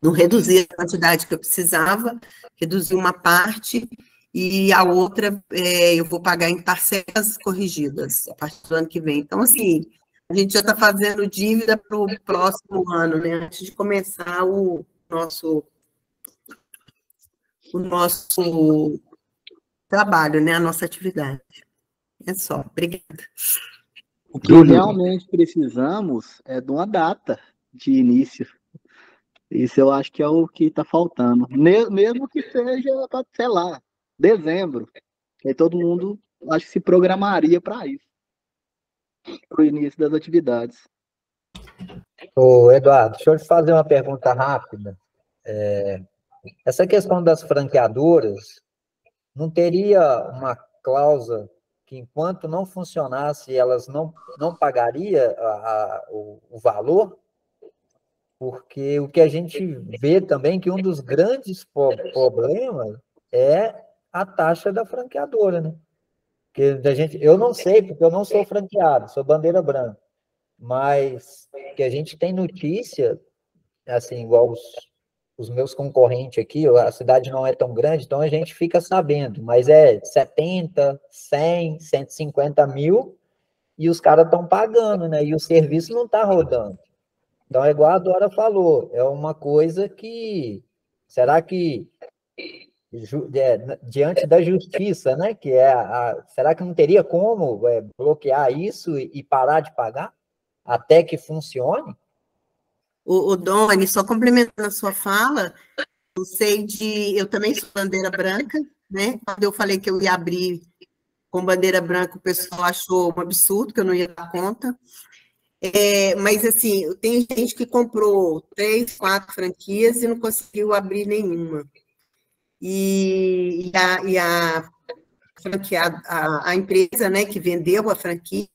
Não reduzir a quantidade que eu precisava, reduzir uma parte e a outra eu vou pagar em parcelas corrigidas a partir do ano que vem. Então, assim, a gente já está fazendo dívida para o próximo ano, né? Antes de começar o nosso trabalho, né? A nossa atividade. É só. Obrigada. O que realmente precisamos é de uma data de início. Isso eu acho que é o que está faltando. Mesmo que seja, sei lá, dezembro. E aí todo mundo, acho que se programaria para isso, para o início das atividades. Ô, Eduardo, deixa eu te fazer uma pergunta rápida. Essa questão das franqueadoras, não teria uma cláusula que, enquanto não funcionasse, elas não pagariam o valor? Porque o que a gente vê também que um dos grandes problemas é a taxa da franqueadora, né? Porque eu não sei, porque eu não sou franqueado, sou bandeira branca, mas que a gente tem notícia, assim, igual os meus concorrentes aqui, a cidade não é tão grande, então a gente fica sabendo, mas é 70, 100, 150 mil, e os caras estão pagando, né? E o serviço não está rodando. Então, é igual a Dora falou, é uma coisa que, será que, diante da justiça, né, que será que não teria como bloquear isso e parar de pagar até que funcione? O Doni, só complementando a sua fala, eu também sou bandeira branca, né? Quando eu falei que eu ia abrir com bandeira branca, o pessoal achou um absurdo, que eu não ia dar conta. Mas, assim, tem gente que comprou 3, 4 franquias e não conseguiu abrir nenhuma. E a empresa, né, que vendeu a franquia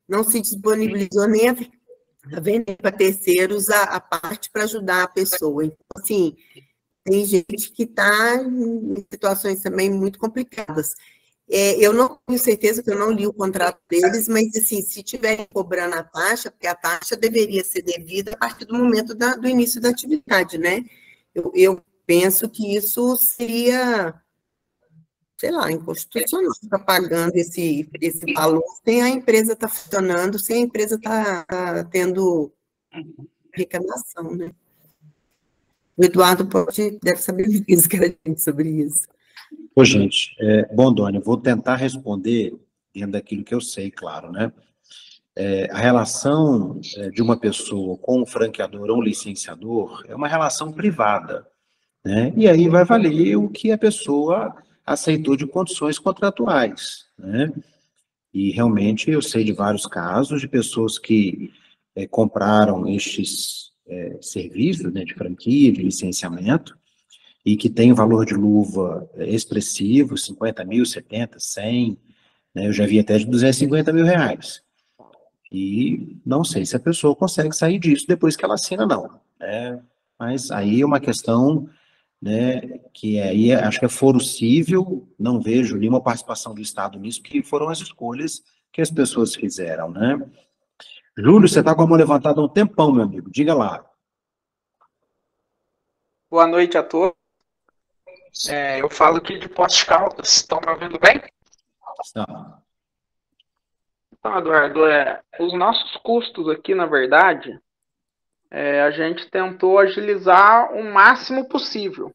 não se disponibilizou nem a vender para terceiros a parte para ajudar a pessoa. Então, assim, tem gente que está em situações também muito complicadas. Eu não tenho certeza, que eu não li o contrato deles, mas, assim, se estiverem cobrando a taxa, porque a taxa deveria ser devida a partir do momento do início da atividade, né? Eu penso que isso seria, sei lá, inconstitucional, ficar pagando esse valor sem a empresa estar funcionando, sem a empresa estar tendo reclamação, né? O Eduardo deve saber mais que a gente sobre isso. Ô, gente, bom, Doni, eu vou tentar responder dentro daquilo que eu sei, claro, né? A relação de uma pessoa com um franqueador ou um licenciador é uma relação privada, né? E aí vai valer o que a pessoa aceitou de condições contratuais, né? E realmente eu sei de vários casos de pessoas que compraram estes serviços, né, de franquia, de licenciamento, e que tem um valor de luva expressivo, 50 mil, 70, 100, né? Eu já vi até de 250 mil reais. E não sei se a pessoa consegue sair disso depois que ela assina, não, né? Mas aí é uma questão, né, que aí acho que é foro cível, não vejo nenhuma participação do Estado nisso, porque foram as escolhas que as pessoas fizeram, né? Júlio, você está com a mão levantada há um tempão, meu amigo, diga lá. Boa noite a todos. Eu falo aqui de Poços de Caldas, estão me ouvindo bem? Não. Então, Eduardo, os nossos custos aqui, na verdade, a gente tentou agilizar o máximo possível.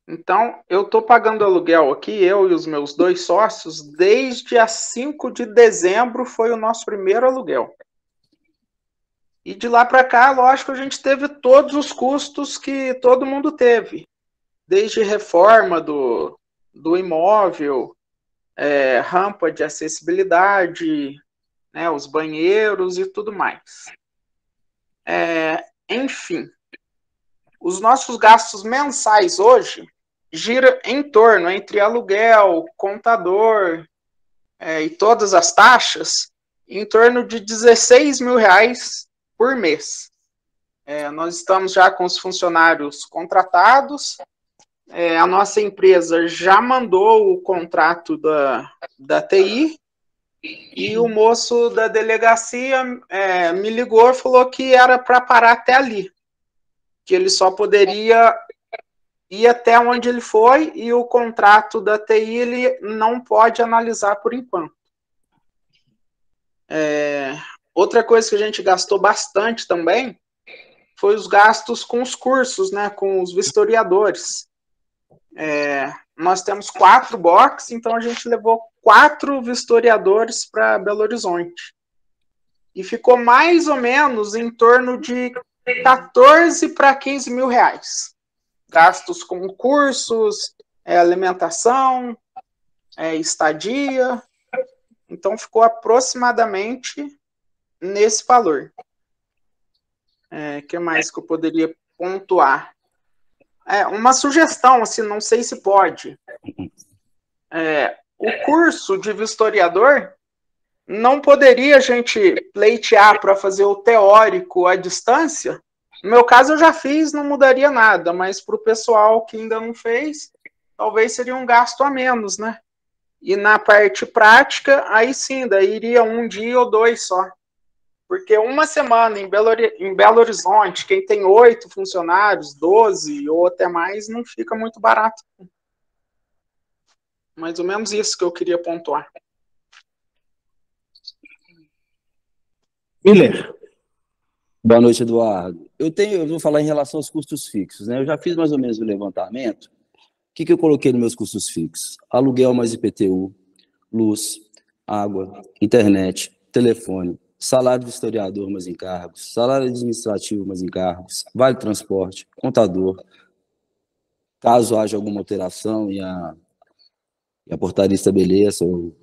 Então, eu estou pagando aluguel aqui, eu e os meus 2 sócios, desde a 5 de dezembro foi o nosso primeiro aluguel. E de lá para cá, lógico, a gente teve todos os custos que todo mundo teve. Desde reforma do imóvel, rampa de acessibilidade, né, os banheiros e tudo mais. Enfim, os nossos gastos mensais hoje giram em torno, entre aluguel, contador e todas as taxas, em torno de 16 mil reais por mês. Nós estamos já com os funcionários contratados, a nossa empresa já mandou o contrato da TI, e o moço da delegacia me ligou e falou que era para parar até ali, que ele só poderia ir até onde ele foi, e o contrato da TI ele não pode analisar por enquanto. Outra coisa que a gente gastou bastante também foi os gastos com os cursos, né, com os vistoriadores. Nós temos 4 boxes, então a gente levou 4 vistoriadores para Belo Horizonte. E ficou mais ou menos em torno de 14 para 15 mil reais. Gastos com cursos, alimentação, estadia. Então, ficou aproximadamente nesse valor. Que mais que eu poderia pontuar? Uma sugestão, assim, não sei se pode. O curso de vistoriador, não poderia a gente pleitear para fazer o teórico à distância? No meu caso, eu já fiz, não mudaria nada, mas para o pessoal que ainda não fez, talvez seria um gasto a menos, né? E na parte prática, aí sim, daí iria um dia ou 2 só. Porque uma semana em Belo Horizonte, quem tem 8 funcionários, 12 ou até mais, não fica muito barato. Mais ou menos isso que eu queria pontuar. Miller. Boa noite, Eduardo. Eu vou falar em relação aos custos fixos, né? Eu já fiz mais ou menos o levantamento. O que eu coloquei nos meus custos fixos? Aluguel mais IPTU, luz, água, internet, telefone, salário do historiador mais encargos, salário administrativo mais encargos, vale transporte, contador. Caso haja alguma alteração e a portaria estabeleça, ou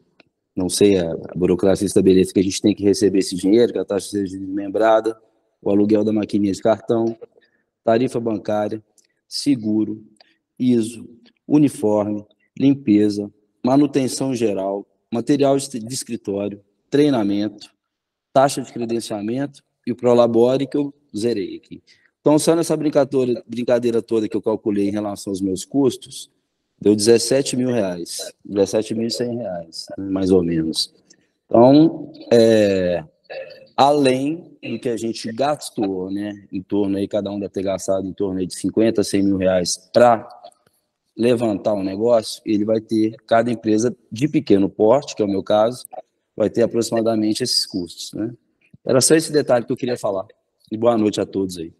não sei, a burocracia estabeleça que a gente tem que receber esse dinheiro, que a taxa seja desmembrada, o aluguel da maquininha de cartão, tarifa bancária, seguro, ISO, uniforme, limpeza, manutenção geral, material de escritório, treinamento, taxa de credenciamento e o Prolabore que eu zerei aqui. Então, só nessa brincadeira toda que eu calculei em relação aos meus custos, deu R$17 mil, R$17.100, mais ou menos. Então, além do que a gente gastou, né, em torno aí, cada um deve ter gastado em torno aí de 50, 100 mil reais para levantar um negócio, ele vai ter, cada empresa de pequeno porte, que é o meu caso, vai ter aproximadamente esses custos, né? Era só esse detalhe que eu queria falar. E boa noite a todos aí.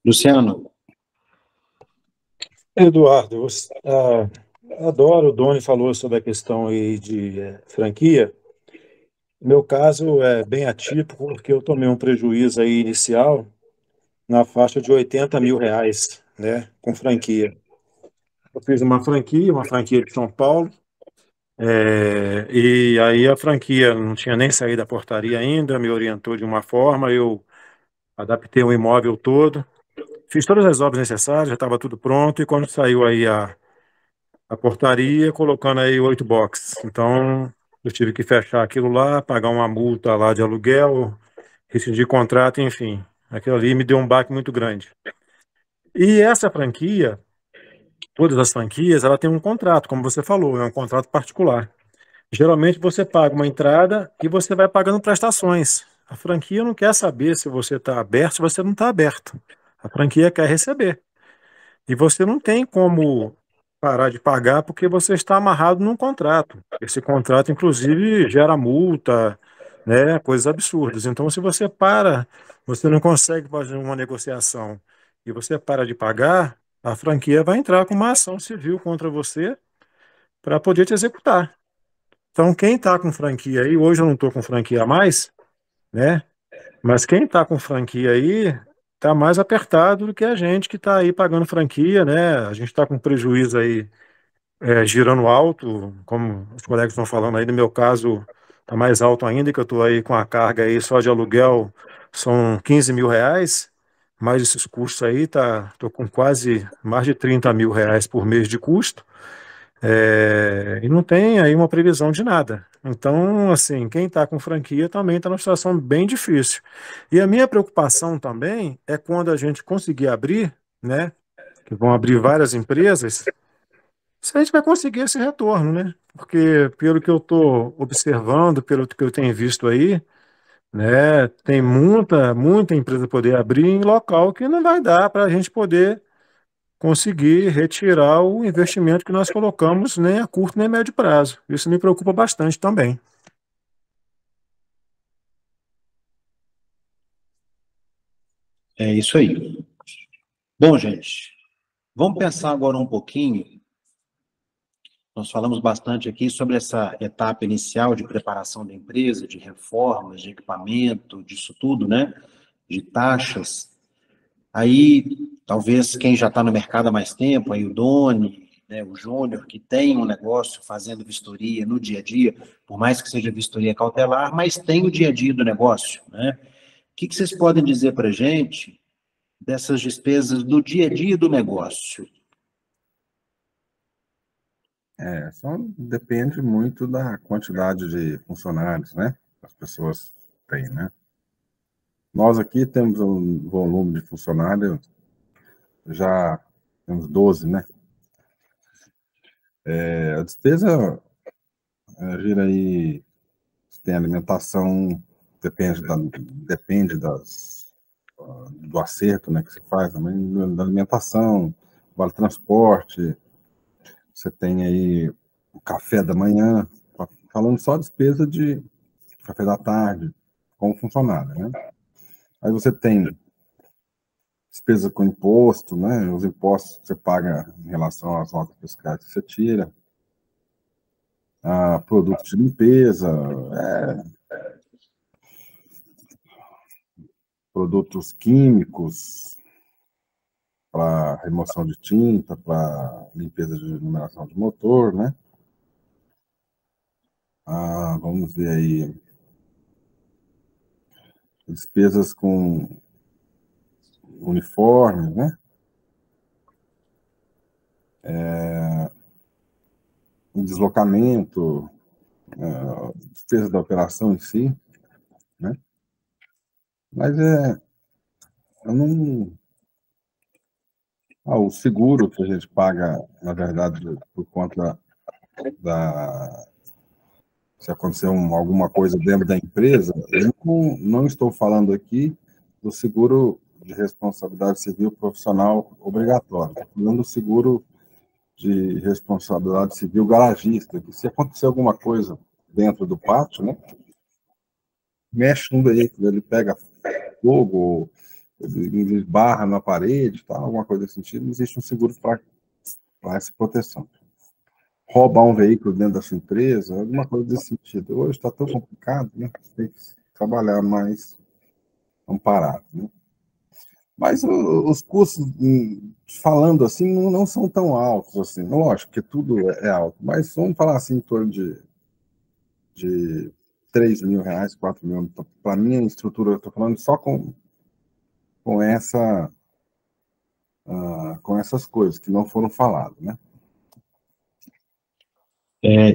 Luciano. Eduardo, adoro, o Doni falou sobre a questão aí de franquia. Meu caso é bem atípico, porque eu tomei um prejuízo aí inicial na faixa de R$80 mil, né, com franquia. Eu fiz uma franquia de São Paulo, e aí a franquia não tinha nem saído da portaria ainda, me orientou de uma forma, eu adaptei o imóvel todo, fiz todas as obras necessárias, já estava tudo pronto, e quando saiu aí a portaria, colocando aí 8 boxes. Então, eu tive que fechar aquilo lá, pagar uma multa lá de aluguel, rescindir contrato, enfim. Aquilo ali me deu um baque muito grande. E essa franquia, todas as franquias, ela tem um contrato, como você falou, é um contrato particular. Geralmente você paga uma entrada e você vai pagando prestações. A franquia não quer saber se você está aberto, se você não está aberto. A franquia quer receber. E você não tem como parar de pagar porque você está amarrado num contrato. Esse contrato, inclusive, gera multa, né, coisas absurdas. Então, se você para, você não consegue fazer uma negociação e você para de pagar, a franquia vai entrar com uma ação civil contra você para poder te executar. Então, quem está com franquia aí, hoje eu não estou com franquia mais, né? Mas quem está com franquia aí está mais apertado do que a gente que está aí pagando franquia, né? A gente está com prejuízo aí girando alto, como os colegas estão falando aí, no meu caso está mais alto ainda, que eu estou aí com a carga aí só de aluguel, são R$15 mil, mais esses custos aí, estou com quase mais de R$30 mil por mês de custo, e não tem aí uma previsão de nada. Então, assim, quem está com franquia também está numa situação bem difícil. E a minha preocupação também é quando a gente conseguir abrir, né, que vão abrir várias empresas, se a gente vai conseguir esse retorno, né? Porque pelo que eu estou observando, pelo que eu tenho visto aí, né, tem muita empresa poder abrir em local que não vai dar para a gente poder conseguir retirar o investimento que nós colocamos nem a curto nem a médio prazo. Isso me preocupa bastante também. É isso aí. Bom, gente, vamos pensar agora um pouquinho. Nós falamos bastante aqui sobre essa etapa inicial de preparação da empresa, de reformas, de equipamento, disso tudo, né? De taxas. Aí, talvez quem já está no mercado há mais tempo, aí o Doni, né, o Júnior, que tem um negócio fazendo vistoria no dia a dia, por mais que seja vistoria cautelar, mas tem o dia a dia do negócio, né? O que vocês podem dizer para a gente dessas despesas do dia a dia do negócio? Só depende muito da quantidade de funcionários, né? As pessoas têm, né? Nós aqui temos um volume de funcionários, já temos 12, né? A despesa gira aí, tem alimentação, depende do acerto, né, que se faz, também da alimentação, vale transporte, você tem aí o café da manhã, falando só despesa de café da tarde, como funcionário, né? Aí você tem despesa com imposto, né? Os impostos que você paga em relação às notas fiscais que você tira, produtos de limpeza, produtos químicos para remoção de tinta, para limpeza de numeração de motor, né? Vamos ver aí. Despesas com uniforme, né? Deslocamento, despesa da operação em si, né? Mas eu não... o seguro que a gente paga, na verdade, por conta se acontecer alguma coisa dentro da empresa, eu não estou falando aqui do seguro de responsabilidade civil profissional obrigatório, estou falando do seguro de responsabilidade civil garagista, que se acontecer alguma coisa dentro do pátio, né, mexe no veículo, ele pega fogo, ele esbarra na parede, tá, alguma coisa desse sentido, existe um seguro para essa proteção. Roubar um veículo dentro da sua empresa, alguma coisa desse sentido. Hoje está tão complicado, né? Você tem que trabalhar mais amparado, né? Mas os custos, falando assim, não são tão altos assim. Lógico que tudo é alto, mas vamos falar assim em torno de R$3.000, R$4.000. Para a minha estrutura, eu estou falando só com essas coisas que não foram faladas, né?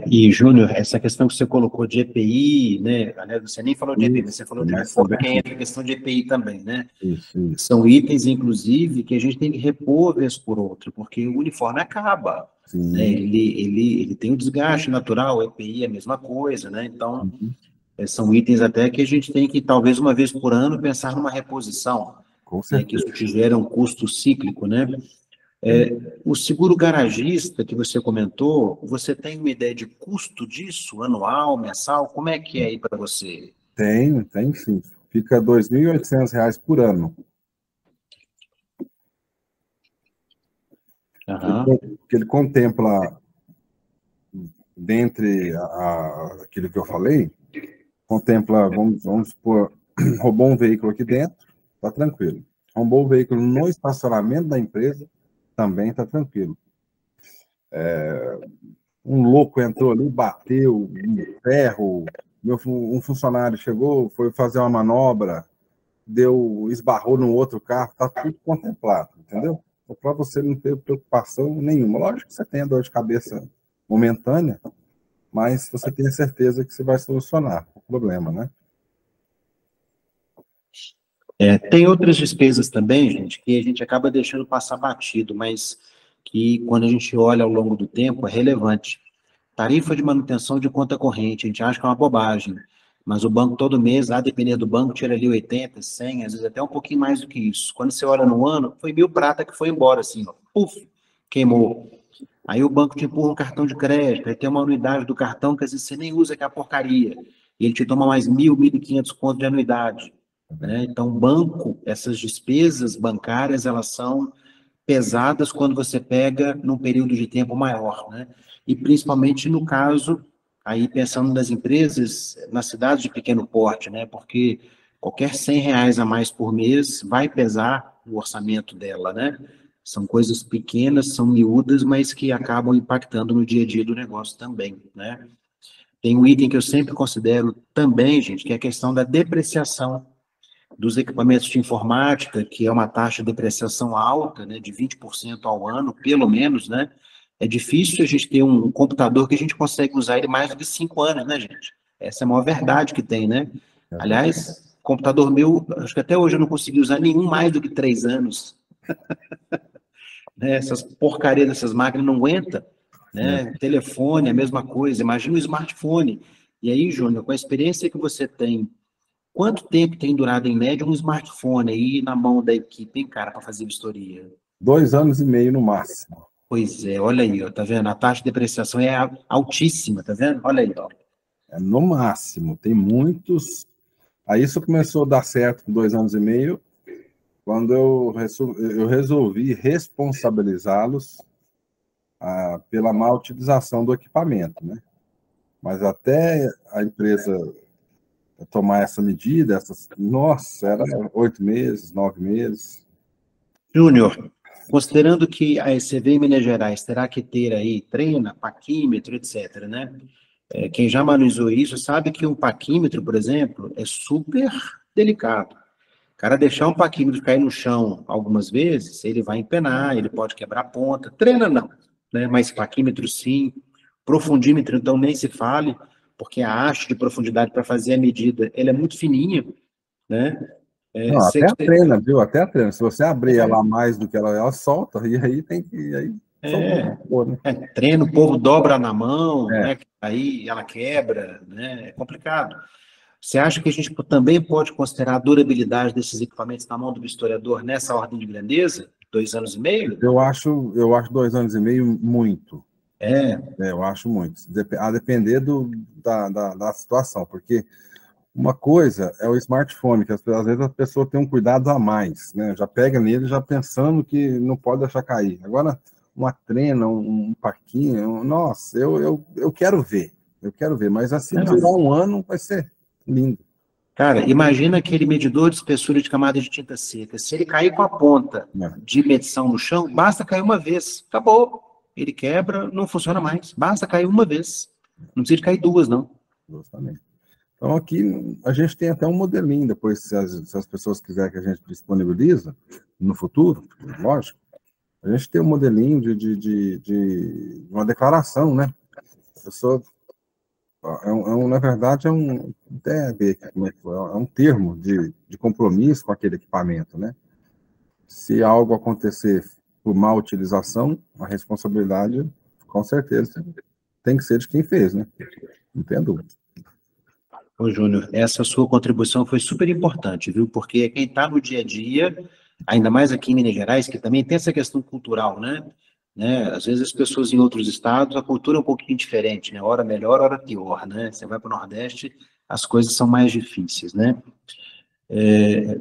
E, Júnior, essa questão que você colocou de EPI, né? Você nem falou de EPI, você falou de uniforme, que entra a questão de EPI também, né? Isso. São itens, inclusive, que a gente tem que repor vez por outra, porque o uniforme acaba. Né? Ele tem um desgaste natural, o EPI é a mesma coisa, né? Então, são itens até que a gente tem que, talvez, uma vez por ano, pensar numa reposição. Com certeza. Né? Que isso te gera um custo cíclico, né? O seguro garagista que você comentou, você tem uma ideia de custo disso, anual, mensal? Como é que é aí para você? Tem sim. Fica R$ 2.800 por ano. Que ele contempla, dentre aquilo que eu falei, contempla, vamos supor, roubou um veículo aqui dentro, está tranquilo. Roubou o veículo no estacionamento da empresa, também está tranquilo. Um louco entrou ali, bateu um ferro, um funcionário chegou, foi fazer uma manobra, esbarrou no outro carro, está tudo contemplado, entendeu? Para você não ter preocupação nenhuma. Lógico que você tem a dor de cabeça momentânea, mas você tem a certeza que você vai solucionar o problema, né? Tem outras despesas também, gente, que a gente acaba deixando passar batido, mas que quando a gente olha ao longo do tempo é relevante. Tarifa de manutenção de conta corrente, a gente acha que é uma bobagem, mas o banco todo mês, a depender do banco, tira ali 80, 100, às vezes até um pouquinho mais do que isso. Quando você olha no ano, foi 1.000 prata que foi embora, assim, ó, puf, queimou. Aí o banco te empurra um cartão de crédito, aí tem uma anuidade do cartão que às vezes você nem usa, que é a porcaria, e ele te toma mais 1.000, 1.500 conto de anuidade. Né? Então, banco, essas despesas bancárias, elas são pesadas quando você pega num período de tempo maior, né? E principalmente no caso, aí pensando nas empresas, nas cidades de pequeno porte, né? Porque qualquer R$100 a mais por mês vai pesar o orçamento dela, né? São coisas pequenas, são miúdas, mas que acabam impactando no dia a dia do negócio também, né? Tem um item que eu sempre considero também, gente, que é a questão da depreciação dos equipamentos de informática, que é uma taxa de depreciação alta, né, de 20% ao ano, pelo menos, né? É difícil a gente ter um computador que a gente consegue usar ele mais do que 5 anos, né, gente? Essa é a maior verdade que tem, né? Aliás, computador meu, acho que até hoje eu não consegui usar nenhum mais do que 3 anos. Né? Essas porcarias dessas máquinas não aguentam, né? Telefone, a mesma coisa. Imagina o smartphone. E aí, Júnior, com a experiência que você tem, quanto tempo tem durado, em média, um smartphone aí na mão da equipe, hein, cara, para fazer vistoria? 2 anos e meio no máximo. Pois é, olha aí, ó, tá vendo? A taxa de depreciação é altíssima, tá vendo? Olha aí, ó. É no máximo. Tem muitos. Aí isso começou a dar certo com 2 anos e meio, quando eu resolvi responsabilizá-los pela má utilização do equipamento, né? Mas até a empresa tomar essa medida, nossa, era 8 meses, 9 meses. Júnior, considerando que a ECV em Minas Gerais terá que ter aí treina, paquímetro, etc., né? Quem já manuseou isso sabe que um paquímetro, por exemplo, é super delicado. O cara deixar um paquímetro cair no chão algumas vezes, ele vai empenar, ele pode quebrar a ponta. Treina não, né? Mas paquímetro sim. Profundímetro, então, nem se fale, porque a haste de profundidade para fazer a medida, ele é muito fininha, né? Não, até a treina, viu? Até a treina. Se você abrir ela mais do que ela solta, e aí tem que... Aí, treino, o povo dobra na mão, né? Aí ela quebra, né? É complicado. Você acha que a gente também pode considerar a durabilidade desses equipamentos na mão do historiador nessa ordem de grandeza? 2 anos e meio? Eu acho 2 anos e meio muito. Eu acho muito. A depender da situação, porque uma coisa é o smartphone, que às vezes a pessoa tem um cuidado a mais, né? Já pega nele já pensando que não pode deixar cair. Agora, uma trena, um parquinho, nossa, eu quero ver. Eu quero ver, mas assim, durar um ano vai ser lindo. Cara, imagina aquele medidor de espessura de camada de tinta seca. Se ele cair com a ponta de medição no chão, basta cair uma vez. Acabou. Ele quebra, não funciona mais. Basta cair uma vez. Não precisa de cair 2, não. Justamente. Então, aqui a gente tem até um modelinho, depois, se as pessoas quiserem que a gente disponibiliza no futuro, lógico, a gente tem um modelinho de uma declaração, né? A pessoa, na verdade, até ver como é que foi, é um termo de compromisso com aquele equipamento, né? Se algo acontecer por má utilização, a responsabilidade, com certeza, tem que ser de quem fez, né? Não tem dúvida. Ô, Júnior, essa sua contribuição foi super importante, viu? Porque quem está no dia a dia, ainda mais aqui em Minas Gerais, que também tem essa questão cultural, né? Às vezes as pessoas em outros estados, a cultura é um pouquinho diferente, né? Hora melhor, hora pior, né? Você vai para o Nordeste, as coisas são mais difíceis, né?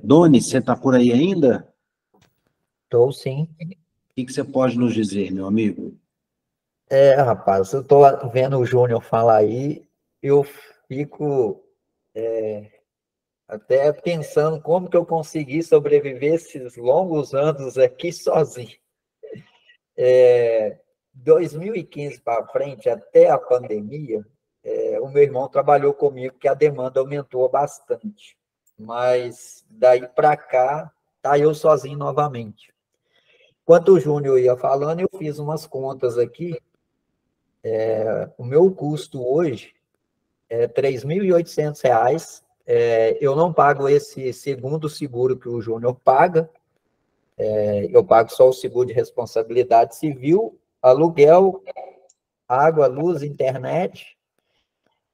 Doni, você está por aí ainda? Estou, sim. O que você pode nos dizer, meu amigo? Rapaz, eu estou vendo o Júnior falar aí, eu fico até pensando como que eu consegui sobreviver esses longos anos aqui sozinho. 2015 para frente, até a pandemia, o meu irmão trabalhou comigo, que a demanda aumentou bastante. Mas daí para cá, tá eu sozinho novamente. Enquanto o Júnior ia falando, eu fiz umas contas aqui. O meu custo hoje é R$ 3.800. Eu não pago esse segundo seguro que o Júnior paga. Eu pago só o seguro de responsabilidade civil, aluguel, água, luz, internet,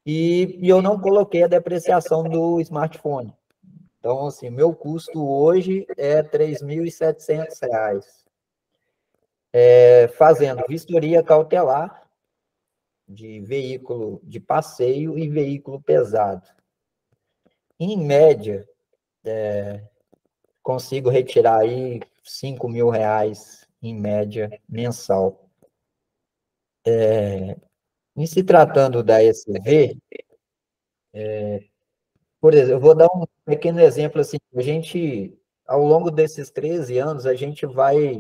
e eu não coloquei a depreciação do smartphone. Então, assim, meu custo hoje é R$ 3.700. Fazendo vistoria cautelar de veículo de passeio e veículo pesado. Em média, consigo retirar aí R$ 5.000, em média, mensal. Em se tratando da ECV, por exemplo, eu vou dar um pequeno exemplo assim, a gente, ao longo desses 13 anos, a gente vai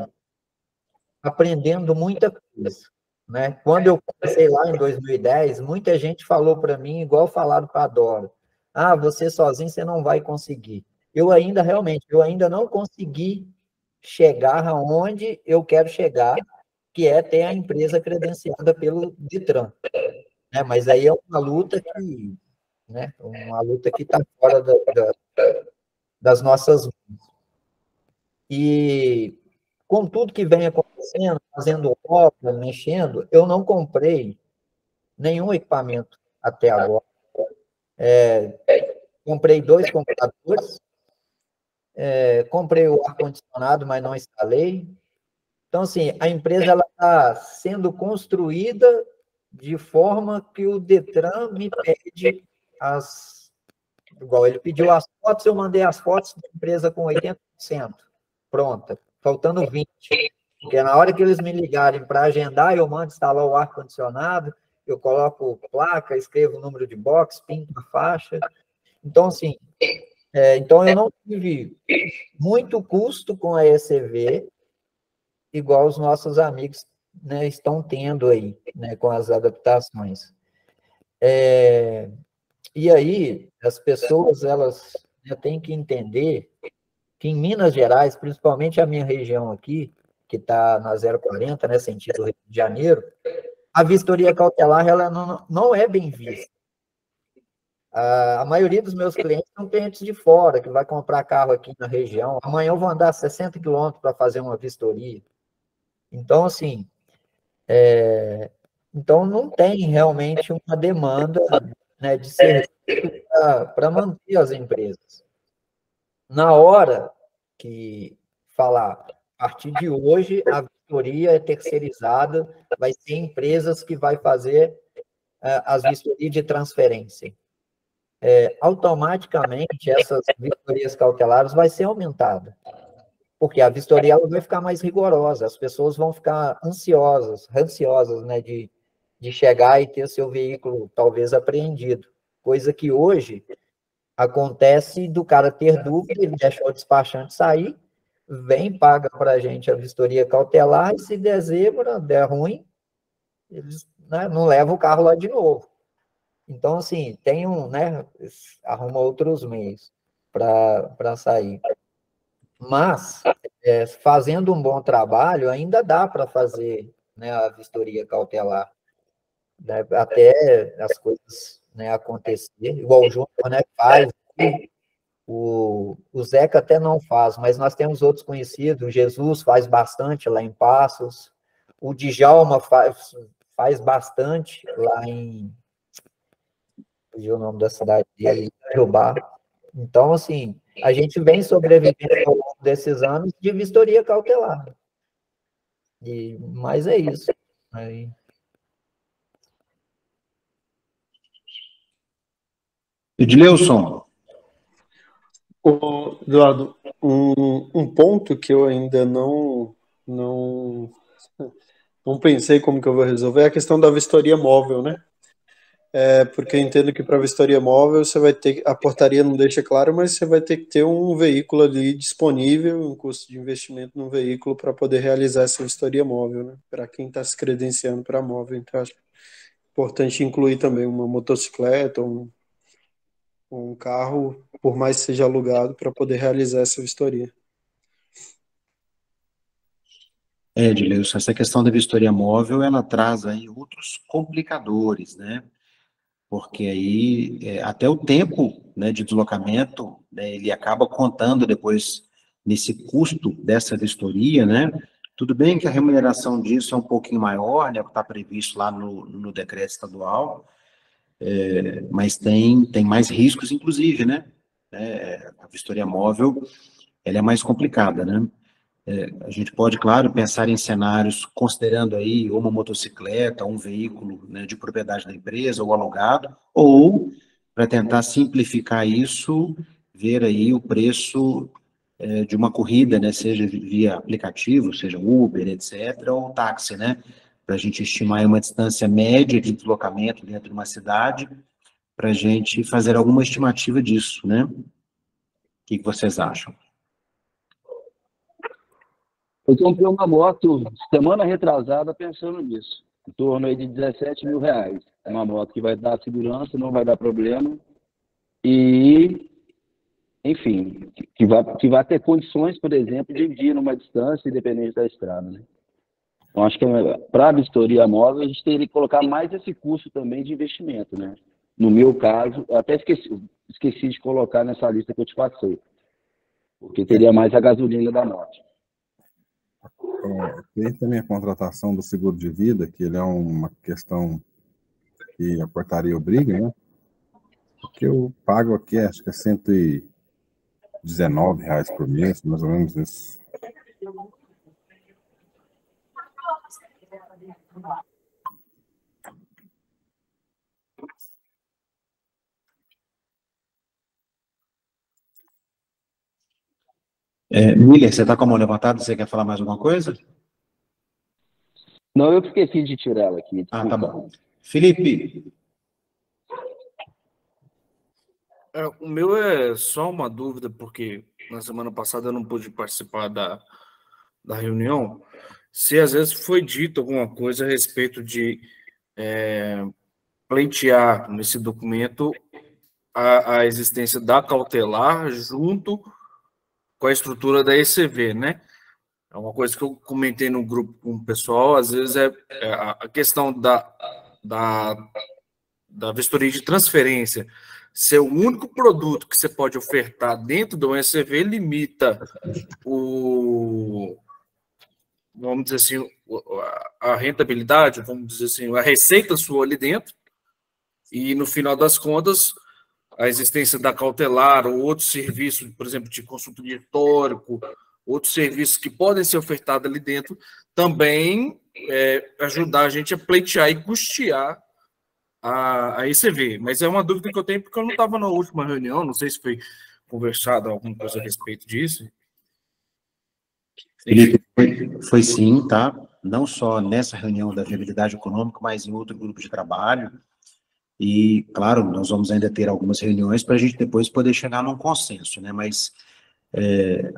aprendendo muita coisa, né? Quando eu comecei lá em 2010, muita gente falou para mim, igual falaram para a Dora, ah, você sozinho você não vai conseguir. Eu ainda não consegui chegar aonde eu quero chegar, que é ter a empresa credenciada pelo Detran, né? Mas aí é uma luta que, né? Uma luta que está fora das nossas mãos. E com tudo que vem acontecendo, fazendo obra, mexendo, eu não comprei nenhum equipamento até agora. Comprei 2 computadores, comprei o ar-condicionado, mas não instalei. Então, assim, a empresa está sendo construída de forma que o Detran me pede igual ele pediu as fotos, eu mandei as fotos da empresa com 80% pronta, faltando 20%. Porque na hora que eles me ligarem para agendar, eu mando instalar o ar-condicionado, eu coloco placa, escrevo o número de box, pinto a faixa. Então, assim, então eu não tive muito custo com a ECV, igual os nossos amigos, né, estão tendo aí, né, com as adaptações. E aí, as pessoas, elas têm que entender que em Minas Gerais, principalmente a minha região aqui, que está na 040, né, sentido Rio de Janeiro, a vistoria cautelar ela não é bem vista. A maioria dos meus clientes são clientes de fora, que vai comprar carro aqui na região. Amanhã eu vou andar 60 quilômetros para fazer uma vistoria. Então, assim, então não tem realmente uma demanda, né, de serviço para manter as empresas. Na hora que falar, a partir de hoje, a vistoria é terceirizada, vai ser empresas que vai fazer as vistorias de transferência. Automaticamente, essas vistorias cautelares vai ser aumentada, porque a vistoria ela vai ficar mais rigorosa, as pessoas vão ficar ansiosas, né, de chegar e ter seu veículo talvez apreendido, coisa que hoje acontece do cara ter dúvida, ele deixa o despachante sair, vem, paga para a gente a vistoria cautelar, e se der zebra, der ruim, eles, né, não levam o carro lá de novo. Então, assim, tem né, arruma outros meios para sair. Mas, fazendo um bom trabalho, ainda dá para fazer, né, a vistoria cautelar, né, até as coisas, né, acontecer, igual o Júnior, né, faz. O Zeca até não faz, mas nós temos outros conhecidos, o Jesus faz bastante lá em Passos, o Djalma faz bastante lá em... fugiu o nome da cidade dele, Itajubá. Então, assim, a gente vem sobrevivendo ao longo desses anos de vistoria cautelar. Mas é isso. Aí... Edileuson. Eduardo, um ponto que eu ainda não pensei como que eu vou resolver é a questão da vistoria móvel, né? Porque eu entendo que para vistoria móvel você vai ter, a portaria não deixa claro, mas você vai ter que ter um veículo ali disponível, um custo de investimento no veículo para poder realizar essa vistoria móvel, né? Para quem está se credenciando para móvel. Então, acho importante incluir também uma motocicleta ou um carro, por mais que seja alugado, para poder realizar essa vistoria. Edileuson, essa questão da vistoria móvel, ela traz aí outros complicadores, né? Porque aí até o tempo, né, de deslocamento, né, ele acaba contando depois nesse custo dessa vistoria, né? Tudo bem que a remuneração disso é um pouquinho maior, né, que está previsto lá no decreto estadual, mas tem mais riscos, inclusive, né? A vistoria móvel, ela é mais complicada, né? A gente pode, claro, pensar em cenários considerando aí uma motocicleta, um veículo, né, de propriedade da empresa ou alugado, ou, para tentar simplificar isso, ver aí o preço de uma corrida, né, seja via aplicativo, seja Uber, etc., ou táxi, né, para a gente estimar aí uma distância média de deslocamento dentro de uma cidade, para a gente fazer alguma estimativa disso, né? O que vocês acham? Eu comprei uma moto semana retrasada pensando nisso. Em torno aí de R$17.000. Uma moto que vai dar segurança, não vai dar problema. E, enfim, que vai ter condições, por exemplo, de ir numa distância independente da estrada, né? Então, acho que para a vistoria móvel, a gente teria que colocar mais esse custo também de investimento, né? No meu caso, eu até esqueci de colocar nessa lista que eu te passei, porque teria mais a gasolina da moto. Tem também a contratação do seguro de vida, que ele é uma questão que a portaria obriga, né? O que eu pago aqui, acho que é R$119 por mês, mais ou menos isso. Miller, você está com a mão levantada? Você quer falar mais alguma coisa? Não, eu esqueci de tirar ela aqui. Ah, tá bom. Felipe. O meu é só uma dúvida, porque na semana passada eu não pude participar da reunião. Se às vezes foi dito alguma coisa a respeito de pleitear nesse documento a existência da cautelar junto com a estrutura da ECV, né? É uma coisa que eu comentei no grupo com o pessoal, às vezes a questão da vistoria de transferência ser o único produto que você pode ofertar dentro do ECV limita vamos dizer assim, a rentabilidade, vamos dizer assim, a receita sua ali dentro, e no final das contas, a existência da cautelar ou outros serviços, por exemplo, de consultoria histórico, outros serviços que podem ser ofertados ali dentro, também ajudar a gente a pleitear e custear a ECV. Mas é uma dúvida que eu tenho, porque eu não estava na última reunião, não sei se foi conversado alguma coisa a respeito disso. Felipe, foi sim, tá? Não só nessa reunião da viabilidade econômica, mas em outro grupo de trabalho. E, claro, nós vamos ainda ter algumas reuniões para a gente depois poder chegar num consenso, né? Mas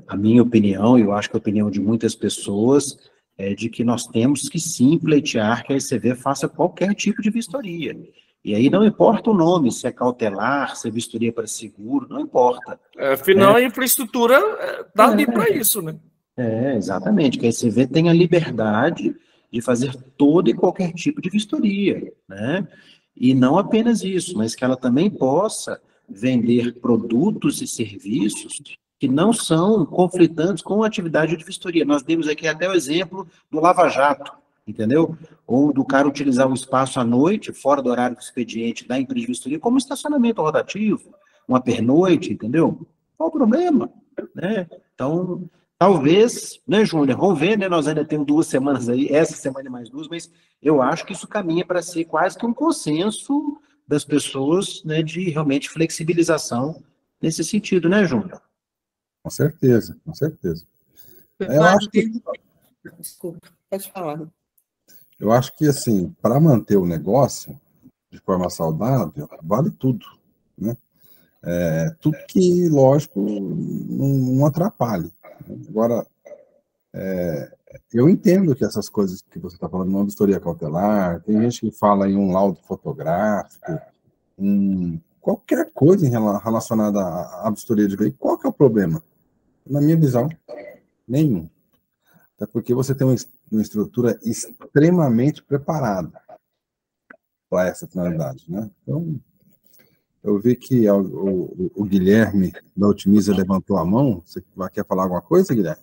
a minha opinião, e eu acho que a opinião de muitas pessoas, é de que nós temos que sim pleitear que a ECV faça qualquer tipo de vistoria. E aí não importa o nome, se é cautelar, se é vistoria para seguro, não importa. Afinal, a infraestrutura está ali para isso, né? Exatamente, que a ECV tenha liberdade de fazer todo e qualquer tipo de vistoria, né? E não apenas isso, mas que ela também possa vender produtos e serviços que não são conflitantes com a atividade de vistoria. Nós demos aqui até o exemplo do Lava Jato, entendeu? Ou do cara utilizar o espaço à noite, fora do horário do expediente da empresa de vistoria, como estacionamento rotativo, uma pernoite, entendeu? Qual o problema? Né? Então, talvez, né, Júnior? Vamos ver, né? Nós ainda temos 2 semanas aí, essa semana e mais 2, mas eu acho que isso caminha para ser quase que um consenso das pessoas, né, de realmente flexibilização nesse sentido, né, Júnior? Com certeza, com certeza. Desculpa, pode falar. Eu acho que, assim, para manter o negócio de forma saudável, vale tudo, né? Tudo que, lógico, não atrapalhe. Agora, eu entendo que essas coisas que você está falando, uma vistoria cautelar, tem gente que fala em um laudo fotográfico, qualquer coisa relacionada à vistoria de veículo, qual que é o problema? Na minha visão, nenhum. Até porque você tem uma estrutura extremamente preparada para essa finalidade, né? Então, eu vi que o Guilherme da Otimiza levantou a mão. Você quer falar alguma coisa, Guilherme?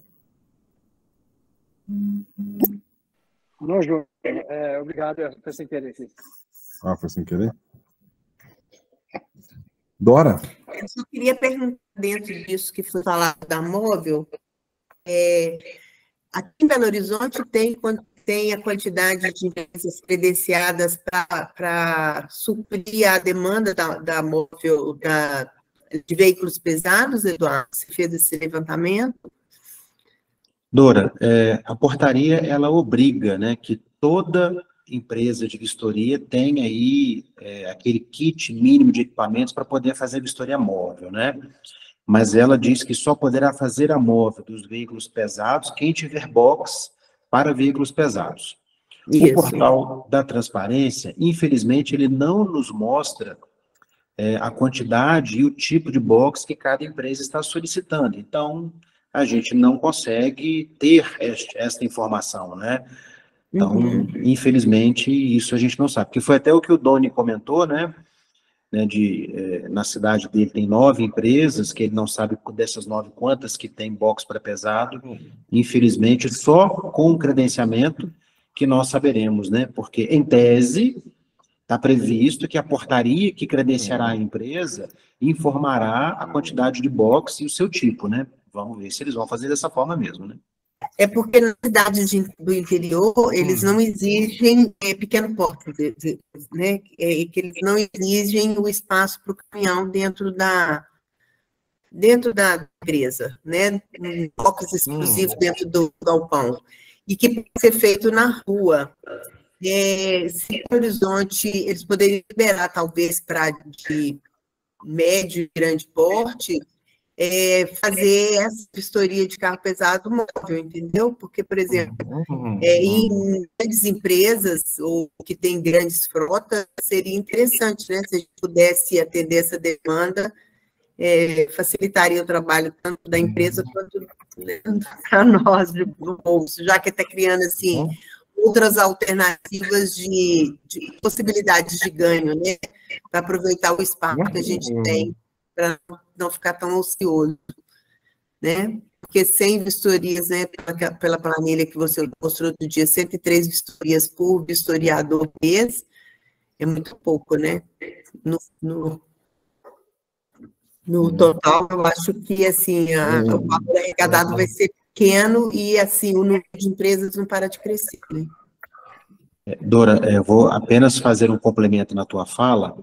Não, Júnior. Obrigado, foi sem querer. Foi sem querer? Dora? Eu só queria perguntar, dentro disso que foi falado da móvel, aqui em Belo Horizonte tem a quantidade de empresas credenciadas para suprir a demanda da móvel de veículos pesados, Eduardo? Você fez esse levantamento? Dora, a portaria, ela obriga, né, que toda empresa de vistoria tenha aí aquele kit mínimo de equipamentos para poder fazer vistoria móvel, né? mas ela diz que só poderá fazer a move dos veículos pesados quem tiver box para veículos pesados. O portal da transparência, infelizmente, ele não nos mostra a quantidade e o tipo de box que cada empresa está solicitando. Então, a gente não consegue ter esta informação, né? Então, infelizmente, isso a gente não sabe. Porque foi até o que o Doni comentou, né? Na cidade dele tem 9 empresas, que ele não sabe dessas 9 quantas que tem box para pesado. Infelizmente, só com o credenciamento que nós saberemos, né? Porque, em tese, está previsto que a portaria que credenciará a empresa informará a quantidade de box e o seu tipo, né? Vamos ver se eles vão fazer dessa forma mesmo, né? É porque nas cidades do interior, eles não exigem pequeno porte, né? Que eles não exigem o espaço para o caminhão dentro da empresa, né? Um box exclusivo dentro do galpão. E que pode ser feito na rua. Se em Horizonte eles poderiam liberar, talvez, para de médio e grande porte, fazer essa vistoria de carro pesado móvel, entendeu? Porque, por exemplo, em grandes empresas ou que têm grandes frotas, seria interessante, né? Se a gente pudesse atender essa demanda, facilitaria o trabalho tanto da empresa quanto para nós, no bolso, já que está criando, assim, outras alternativas de possibilidades de ganho, né? Para aproveitar o espaço que a gente tem, para não ficar tão ocioso, né? Porque 100 vistorias, né, pela planilha que você mostrou outro dia, 103 vistorias por vistoriador mês, é muito pouco, né? No total, eu acho que, assim, o valor arrecadado vai ser pequeno e, assim, o número de empresas não para de crescer, né? Dora, eu vou apenas fazer um complemento na tua fala.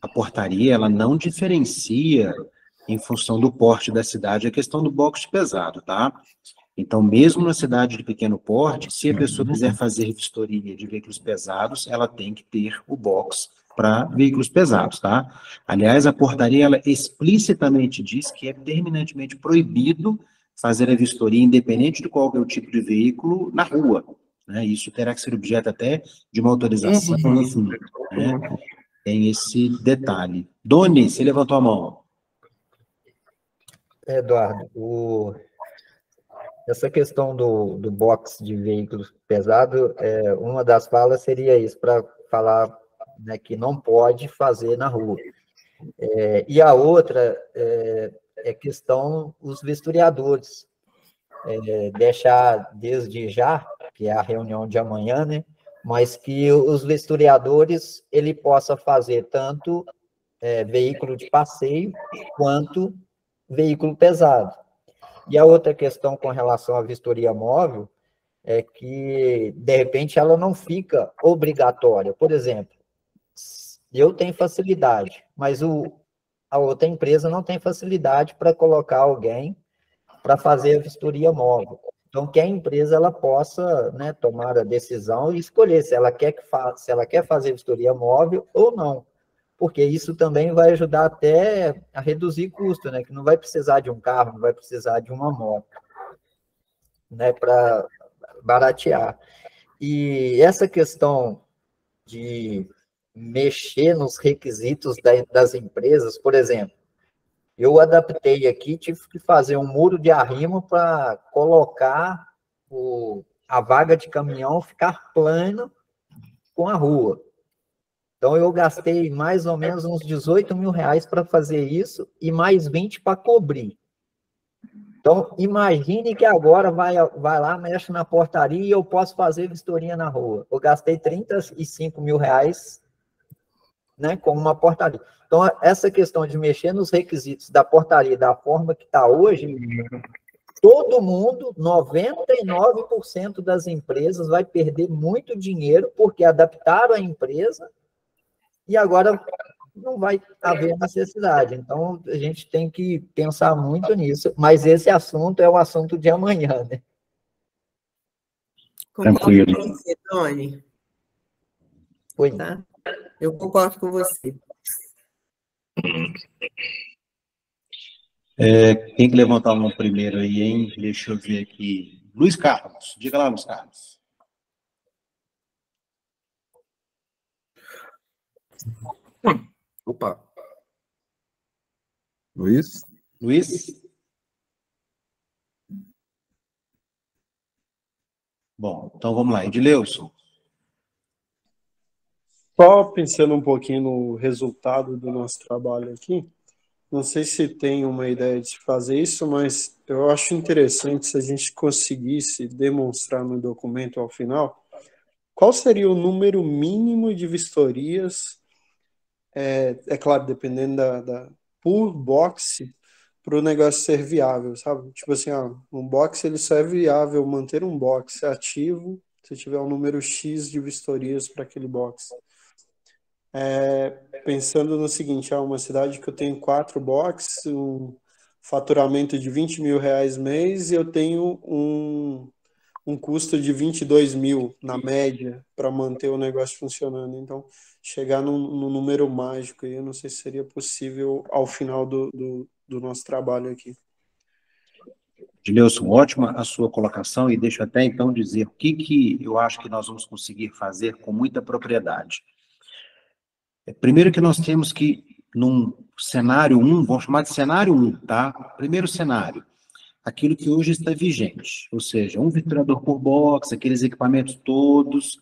A portaria, ela não diferencia, em função do porte da cidade, a questão do box pesado, tá? Então, mesmo na cidade de pequeno porte, se a pessoa quiser fazer vistoria de veículos pesados, ela tem que ter o box para veículos pesados, tá? Aliás, a portaria, ela explicitamente diz que é terminantemente proibido fazer a vistoria, independente de qual é o tipo de veículo, na rua, né? Isso terá que ser objeto até de uma autorização, enfim, né? Tem esse detalhe. Doni, você levantou a mão. Eduardo, essa questão do box de veículos pesados, uma das falas seria isso, para falar, né, que não pode fazer na rua. E a outra é questão dos vistoriadores. Deixar desde já, que é a reunião de amanhã, né, mas que os vistoriadores ele possa fazer tanto veículo de passeio quanto veículo pesado. E a outra questão com relação à vistoria móvel é que, de repente, ela não fica obrigatória. Por exemplo, eu tenho facilidade, mas a outra empresa não tem facilidade para colocar alguém para fazer a vistoria móvel. Então, que a empresa ela possa, né, tomar a decisão e escolher se ela quer fazer vistoria móvel ou não, porque isso também vai ajudar até a reduzir custo, né, que não vai precisar de um carro, não vai precisar de uma moto, né, para baratear. E essa questão de mexer nos requisitos das empresas, por exemplo, eu adaptei aqui, tive que fazer um muro de arrimo para colocar a vaga de caminhão ficar plana com a rua. Então, eu gastei mais ou menos uns 18 mil reais para fazer isso e mais 20 para cobrir. Então, imagine que agora vai lá, mexe na portaria e eu posso fazer vistoria na rua. Eu gastei 35 mil reais, né, com uma portaria. Então, essa questão de mexer nos requisitos da portaria da forma que está hoje, todo mundo, 99% das empresas vai perder muito dinheiro porque adaptaram a empresa e agora não vai haver necessidade. Então, a gente tem que pensar muito nisso, mas esse assunto é o assunto de amanhã, né? Tranquilo. Com você, Tony. Oi. Tá? Eu concordo com você. Tem que levantar a mão primeiro aí, hein? Deixa eu ver aqui. Luiz Carlos, diga lá, Luiz Carlos. Opa. Luiz? Luiz? Bom, então vamos lá. Edileuson. Só pensando um pouquinho no resultado do nosso trabalho aqui, não sei se tem uma ideia de fazer isso, mas eu acho interessante se a gente conseguisse demonstrar no documento ao final qual seria o número mínimo de vistorias, é claro, dependendo por boxe, para o negócio ser viável, sabe? Tipo assim, um boxe ele só é viável manter um boxe ativo se tiver um número X de vistorias para aquele boxe. Pensando no seguinte, uma cidade que eu tenho 4 boxes, um faturamento de R$20 mil mês, e eu tenho um custo de 22 mil na média para manter o negócio funcionando. Então, chegar num número mágico aí, eu não sei se seria possível ao final do nosso trabalho aqui. Edileuson, ótima a sua colocação, e deixa eu até então dizer o que eu acho que nós vamos conseguir fazer com muita propriedade. Primeiro que nós temos que, num cenário 1, vamos chamar de cenário 1, tá? Primeiro cenário, aquilo que hoje está vigente, ou seja, um vistoriador por box, aqueles equipamentos todos,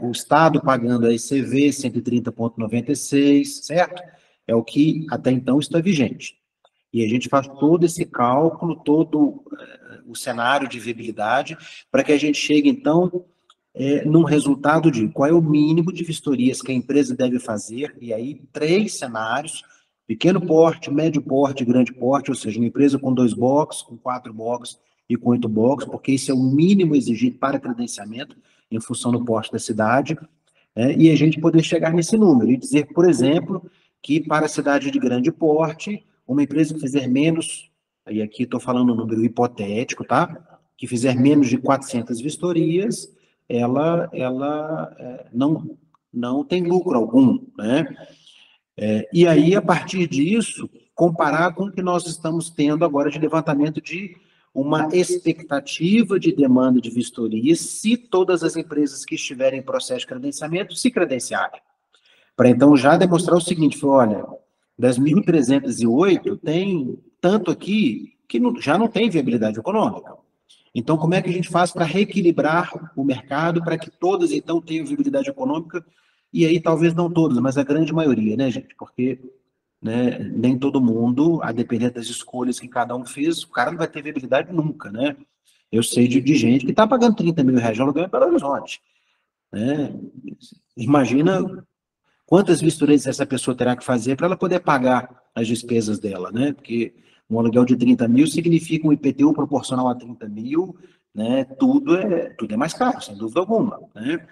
o Estado pagando a ECV 130,96, certo? É o que até então está vigente. E a gente faz todo esse cálculo, todo o cenário de viabilidade, para que a gente chegue, então, num resultado de qual é o mínimo de vistorias que a empresa deve fazer, e aí 3 cenários, pequeno porte, médio porte, grande porte, ou seja, uma empresa com 2 boxes, com 4 boxes e com 8 boxes, porque isso é o mínimo exigido para credenciamento, em função do porte da cidade, e a gente poder chegar nesse número, e dizer, por exemplo, que para a cidade de grande porte, uma empresa que fizer menos, e aqui estou falando um número hipotético, tá? Que fizer menos de 400 vistorias, ela não tem lucro algum, né? E aí, a partir disso, comparar com o que nós estamos tendo agora de levantamento de uma expectativa de demanda de vistorias, se todas as empresas que estiverem em processo de credenciamento se credenciarem. Para então já demonstrar o seguinte, olha, das 1.308, tem tanto aqui que já não tem viabilidade econômica. Então, como é que a gente faz para reequilibrar o mercado, para que todas, então, tenham viabilidade econômica? E aí, talvez não todas, mas a grande maioria, né, gente? Porque nem todo mundo, a depender das escolhas que cada um fez, o cara não vai ter viabilidade nunca, né? Eu sei de gente que está pagando R$30 mil de aluguel em Belo Horizonte, né? Imagina quantas vistorias essa pessoa terá que fazer para ela poder pagar as despesas dela, né? Porque um aluguel de 30 mil significa um IPTU proporcional a 30 mil, né? Tudo é mais caro, sem dúvida alguma, né?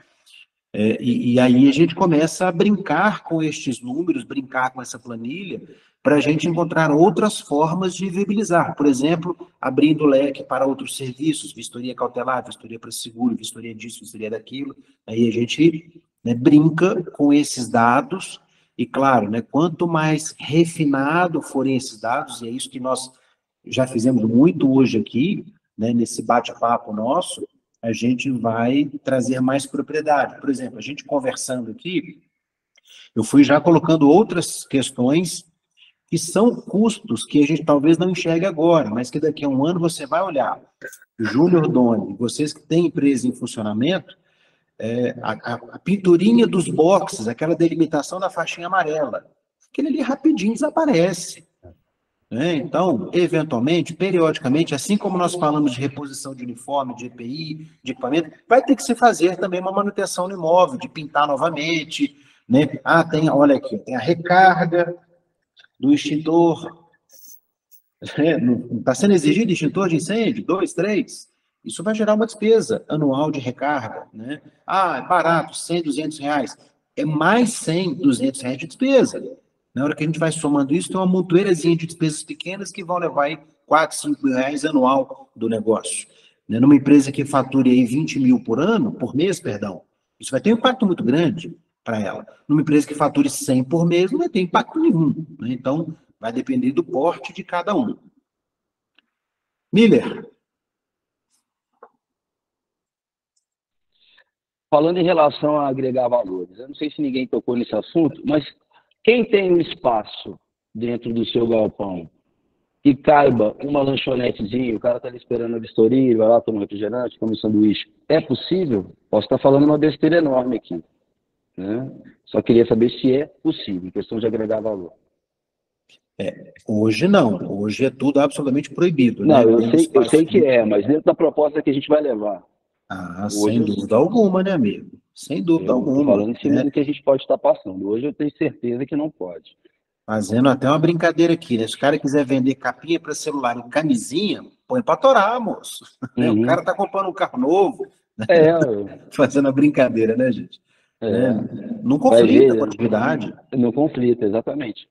E aí a gente começa a brincar com estes números, brincar com essa planilha, para a gente encontrar outras formas de viabilizar. Por exemplo, abrindo o leque para outros serviços, vistoria cautelar, vistoria para seguro, vistoria disso, vistoria daquilo. Aí a gente brinca com esses dados e, claro, quanto mais refinado forem esses dados, e é isso que nós já fizemos muito hoje aqui, nesse bate-papo nosso, a gente vai trazer mais propriedade. Por exemplo, a gente conversando aqui, eu fui já colocando outras questões que são custos que a gente talvez não enxergue agora, mas que daqui a um ano você vai olhar. Júnior Doni, vocês que têm empresa em funcionamento, a pinturinha dos boxes, aquela delimitação da faixinha amarela, aquele ali rapidinho desaparece. Então, eventualmente, periodicamente, assim como nós falamos de reposição de uniforme, de EPI, de equipamento, vai ter que se fazer também uma manutenção no imóvel, de pintar novamente, olha aqui, tem a recarga do extintor, não está sendo exigido extintor de incêndio, 2, 3, isso vai gerar uma despesa anual de recarga, é barato, 100, 200 reais, é mais 100, 200 reais de despesa. Na hora que a gente vai somando isso, tem uma montoeirazinha de despesas pequenas que vão levar aí 4, 5 mil reais anual do negócio. Numa empresa que fature aí 20 mil por mês, isso vai ter um impacto muito grande para ela. Numa empresa que fature 100 por mês, não vai ter impacto nenhum. Então, vai depender do porte de cada um. Miller. Falando em relação a agregar valores, eu não sei se ninguém tocou nesse assunto, mas quem tem um espaço dentro do seu galpão que caiba uma lanchonetezinha, o cara está ali esperando a vistoria, ele vai lá, toma um refrigerante, come um sanduíche, é possível? Posso estar falando uma besteira enorme aqui, né? Só queria saber se é possível, em questão de agregar valor. Hoje não, hoje é tudo absolutamente proibido. Não, né? eu sei que é, mas dentro da proposta que a gente vai levar. Sem dúvida alguma, né, amigo? Sem dúvida alguma. Estou falando em cima do que a gente pode estar passando. Hoje eu tenho certeza que não pode. Fazendo até uma brincadeira aqui, né? Se o cara quiser vender capinha para celular e camisinha, põe para torar, moço. O cara tá comprando um carro novo. Fazendo a brincadeira, né, gente? Não conflita com a atividade. Não conflita, exatamente.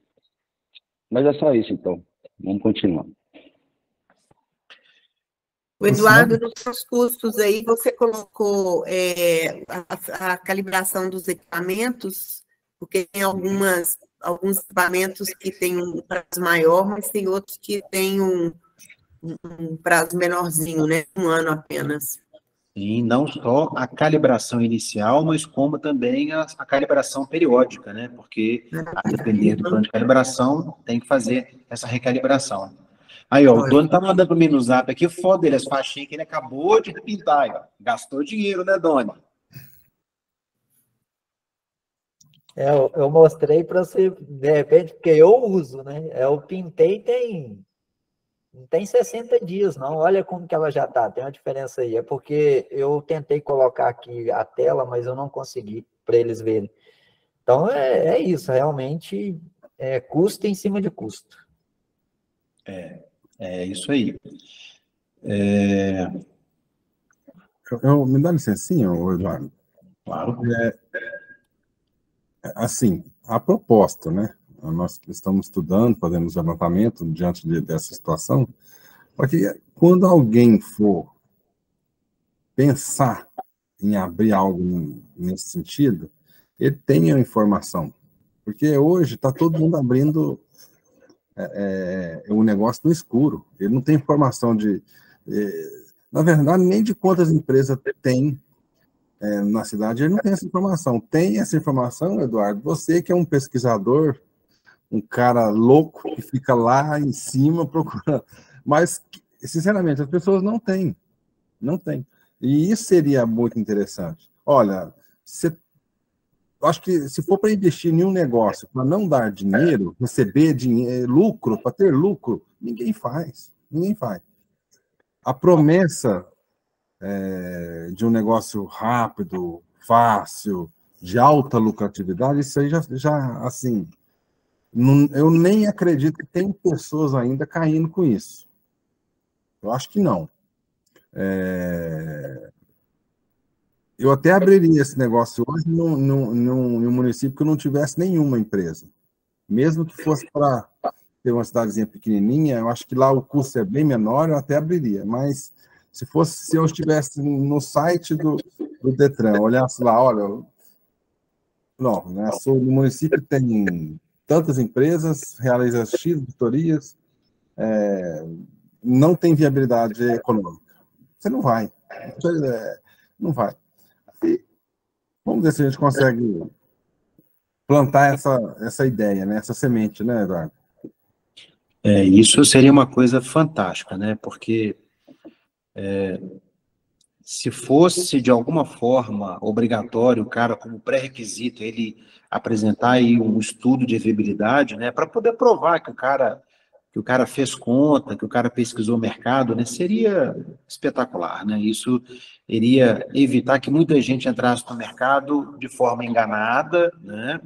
Mas é só isso, então. Vamos continuar. O Eduardo, nos seus custos aí, você colocou a calibração dos equipamentos, porque tem alguns equipamentos que têm um prazo maior, mas tem outros que têm um prazo menorzinho, né? 1 ano apenas. E não só a calibração inicial, mas como também a calibração periódica, né? Porque, a depender do plano de calibração, tem que fazer essa recalibração. Aí, ó, o Doni tá mandando para mim no zap aqui, foda dele, as faixinhas que ele acabou de repintar, ó. Gastou dinheiro, né, Doni? Eu mostrei para você, de repente, porque eu uso, né? Eu pintei não tem 60 dias, não. Olha como que ela já tá, tem uma diferença aí. É porque eu tentei colocar aqui a tela, mas eu não consegui para eles verem. Então, é isso, realmente é custo em cima de custo. É isso aí. Me dá licencinha, Eduardo? Claro. Assim, a proposta, né? Nós estamos estudando, fazendo os levantamentos diante dessa situação, porque quando alguém for pensar em abrir algo nesse sentido, ele tenha informação. Porque hoje está todo mundo abrindo um negócio no escuro. Ele não tem informação na verdade, nem de quantas empresas tem na cidade, ele não tem essa informação. Tem essa informação, Eduardo, você que é um pesquisador, um cara louco que fica lá em cima procurando. Mas, sinceramente, as pessoas não têm. Não têm. E isso seria muito interessante. Olha, acho que se for para investir em um negócio, para não dar dinheiro, receber dinheiro, lucro, para ter lucro, ninguém faz. Ninguém faz. A promessa de um negócio rápido, fácil, de alta lucratividade, isso aí já assim, eu nem acredito que tem pessoas ainda caindo com isso. Eu acho que não. Eu até abriria esse negócio hoje num município que não tivesse nenhuma empresa. Mesmo que fosse para ter uma cidadezinha pequenininha, eu acho que lá o custo é bem menor, eu até abriria. Mas se eu estivesse no site do Detran, olhasse lá, olha, não, né, sou do município que tem tantas empresas, realiza X vitorias, não tem viabilidade econômica. Você não vai. Não vai. E vamos ver se a gente consegue plantar essa ideia, né? Essa semente, né, Eduardo? Isso seria uma coisa fantástica, né? Porque se fosse, de alguma forma, obrigatório o cara, como pré-requisito, ele apresentar aí um estudo de viabilidade, né? Para poder provar que o cara fez conta, que o cara pesquisou o mercado, né? Seria espetacular, né? Isso iria evitar que muita gente entrasse no mercado de forma enganada, né?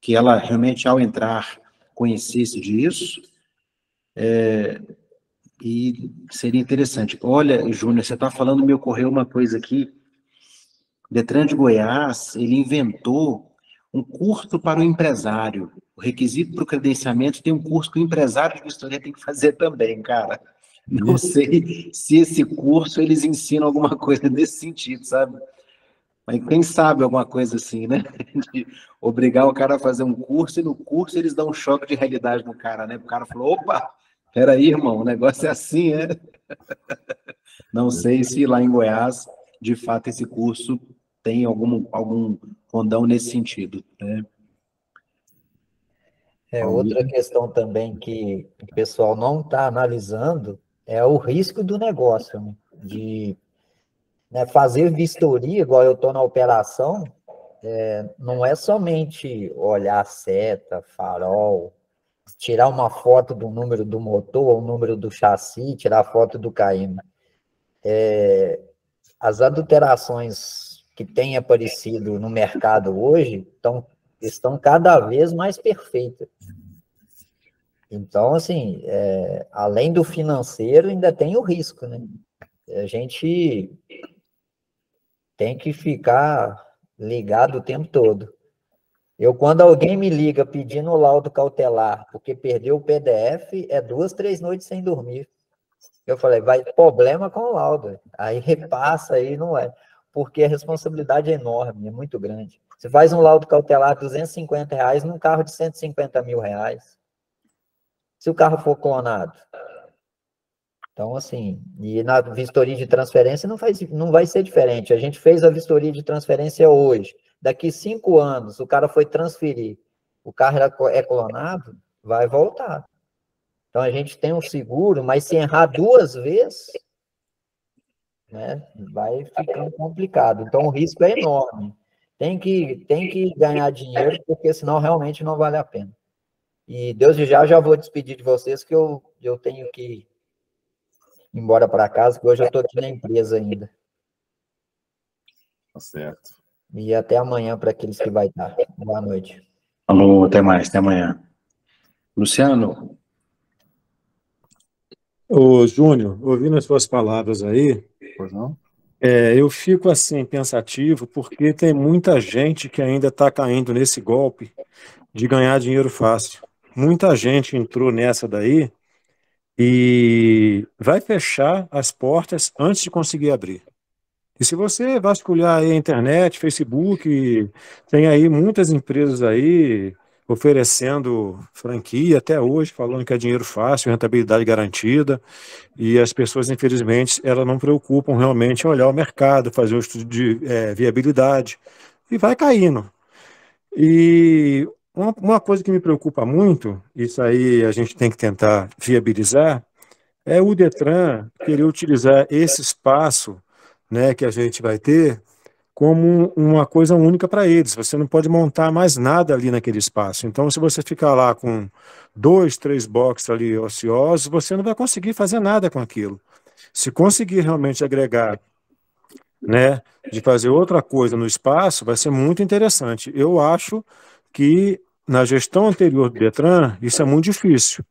Que ela realmente, ao entrar, conhecesse disso. E seria interessante. Olha, Júnior, você está falando, me ocorreu uma coisa aqui. O Detran de Goiás, ele inventou um curso para o empresário. O requisito para o credenciamento tem um curso que o empresário de vistoria tem que fazer também, cara. Não sei se esse curso eles ensinam alguma coisa nesse sentido, sabe? Mas quem sabe alguma coisa assim, né? De obrigar o cara a fazer um curso, e no curso eles dão um choque de realidade no cara, né? O cara falou, opa, Peraí, irmão, o negócio é assim, é? Não sei se lá em Goiás, de fato, esse curso tem algum condão nesse sentido, né? Outra questão também que o pessoal não está analisando é o risco do negócio, né? De, né, fazer vistoria, igual eu estou na operação, não é somente olhar seta, farol, tirar uma foto do número do motor, o número do chassi, tirar foto do KM. As adulterações que têm aparecido no mercado hoje estão cada vez mais perfeitas. Então, assim, além do financeiro, ainda tem o risco, né? A gente tem que ficar ligado o tempo todo. Quando alguém me liga pedindo o laudo cautelar porque perdeu o PDF, 2, 3 noites sem dormir. Eu falei, vai problema com o laudo. Aí repassa, aí não é. Porque a responsabilidade é enorme, é muito grande. Você faz um laudo cautelar de R$250 num carro de R$150 mil. Se o carro for clonado. Então, assim, e na vistoria de transferência não vai ser diferente. A gente fez a vistoria de transferência hoje. Daqui 5 anos, o cara foi transferir. O carro é clonado, vai voltar. Então, a gente tem um seguro, mas se errar 2 vezes, né, vai ficando complicado. Então, o risco é enorme. Tem que ganhar dinheiro, porque senão realmente não vale a pena. E Deus já vou despedir de vocês, que eu tenho que ir embora para casa, que hoje eu estou aqui na empresa ainda. Tá certo. E até amanhã para aqueles que vai estar. Boa noite. Alô, até mais, até amanhã. Luciano? Ô, Júnior, ouvindo as suas palavras aí, Pois não? eu fico assim pensativo, porque tem muita gente que ainda está caindo nesse golpe de ganhar dinheiro fácil. Muita gente entrou nessa daí e vai fechar as portas antes de conseguir abrir. E se você vasculhar aí a internet, Facebook, tem aí muitas empresas aí oferecendo franquia até hoje, falando que é dinheiro fácil, rentabilidade garantida, e as pessoas, infelizmente, elas não preocupam realmente em olhar o mercado, fazer um estudo de viabilidade, e vai caindo. E uma coisa que me preocupa muito, isso aí a gente tem que tentar viabilizar, é o Detran querer utilizar esse espaço, né, que a gente vai ter como uma coisa única para eles. Você não pode montar mais nada ali naquele espaço. Então, se você ficar lá com 2, 3 boxes ali ociosos, você não vai conseguir fazer nada com aquilo. Se conseguir realmente agregar, né, de fazer outra coisa no espaço, vai ser muito interessante. Eu acho que na gestão anterior do Detran, isso é muito difícil,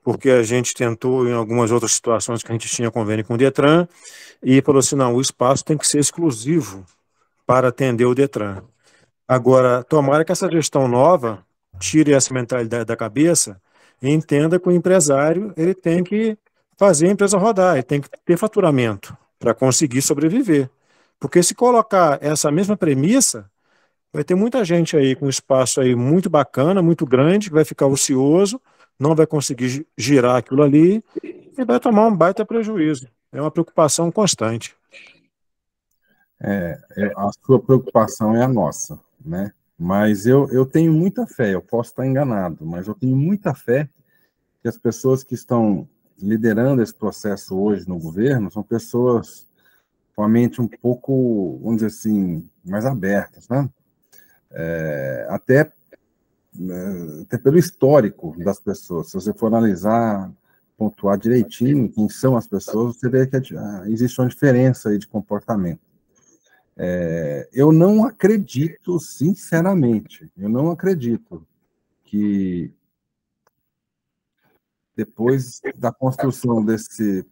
porque a gente tentou em algumas outras situações que a gente tinha convênio com o Detran e falou assim, não, o espaço tem que ser exclusivo para atender o Detran. Agora, tomara que essa gestão nova tire essa mentalidade da cabeça e entenda que o empresário ele tem que fazer a empresa rodar, ele tem que ter faturamento para conseguir sobreviver. Porque se colocar essa mesma premissa, vai ter muita gente aí com espaço aí muito bacana, muito grande, que vai ficar ocioso, não vai conseguir girar aquilo ali e vai tomar um baita prejuízo. É uma preocupação constante. A sua preocupação é a nossa, né? Mas eu tenho muita fé, eu posso estar enganado, mas eu tenho muita fé que as pessoas que estão liderando esse processo hoje no governo são pessoas com a mente um pouco, vamos dizer assim, mais abertas, né? Até pelo histórico das pessoas. Se você for analisar, pontuar direitinho quem são as pessoas, você vê que existe uma diferença aí de comportamento. Eu não acredito, sinceramente, eu não acredito que depois da construção desse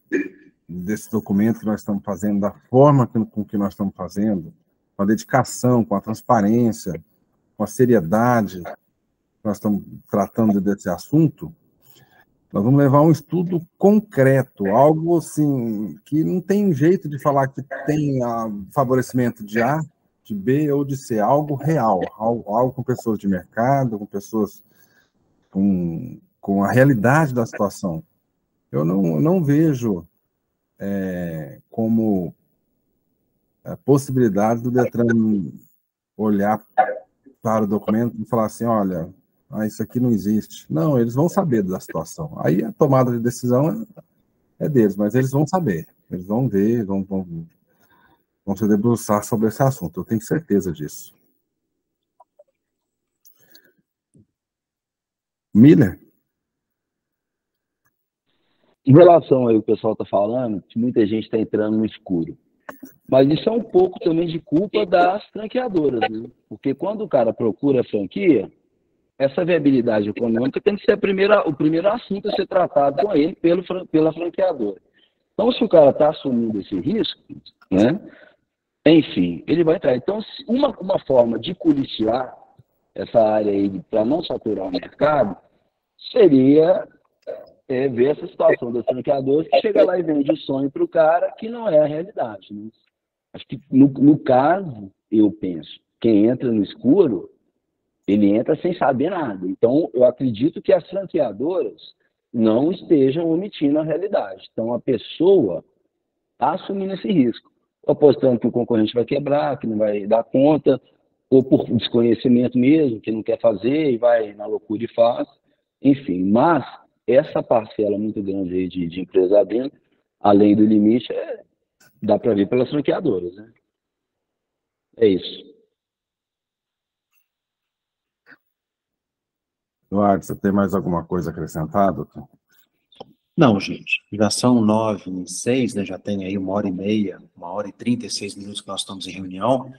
documento que nós estamos fazendo, da forma com que nós estamos fazendo, com a dedicação, com a transparência, com a seriedade que nós estamos tratando desse assunto, nós vamos levar um estudo concreto, algo assim, que não tem jeito de falar que tem favorecimento de A, de B ou de C, algo real, algo com pessoas de mercado, com pessoas com a realidade da situação. eu não vejo como possibilidade do Detran olhar para o documento e falar assim, olha, isso aqui não existe. Não, eles vão saber da situação. Aí a tomada de decisão é deles, mas eles vão saber. Eles vão ver, vão se debruçar sobre esse assunto. Eu tenho certeza disso. Miller? Em relação ao que o pessoal está falando, que muita gente está entrando no escuro. Mas isso é um pouco também de culpa das franqueadoras, né? Porque quando o cara procura a franquia, essa viabilidade econômica tem que ser o primeiro assunto a ser tratado com ele pela franqueadora. Então, se o cara está assumindo esse risco, né? Enfim, ele vai entrar. Então, uma forma de policiar essa área aí para não saturar o mercado seria ver essa situação dos franqueadores que chega lá e vende o sonho para o cara que não é a realidade. Né? Acho que no caso, eu penso, quem entra no escuro, ele entra sem saber nada. Então, eu acredito que as franqueadoras não estejam omitindo a realidade. Então, a pessoa está assumindo esse risco, apostando que o concorrente vai quebrar, que não vai dar conta, ou por desconhecimento mesmo, que não quer fazer e vai na loucura e faz. Enfim, mas essa parcela muito grande aí de empresa dentro, além do limite, dá para ver pelas franqueadoras, né? É isso. Eduardo, você tem mais alguma coisa acrescentada? Não, gente. Já são 9h06, né? Já tem aí 1h30, 1h36 que nós estamos em reunião.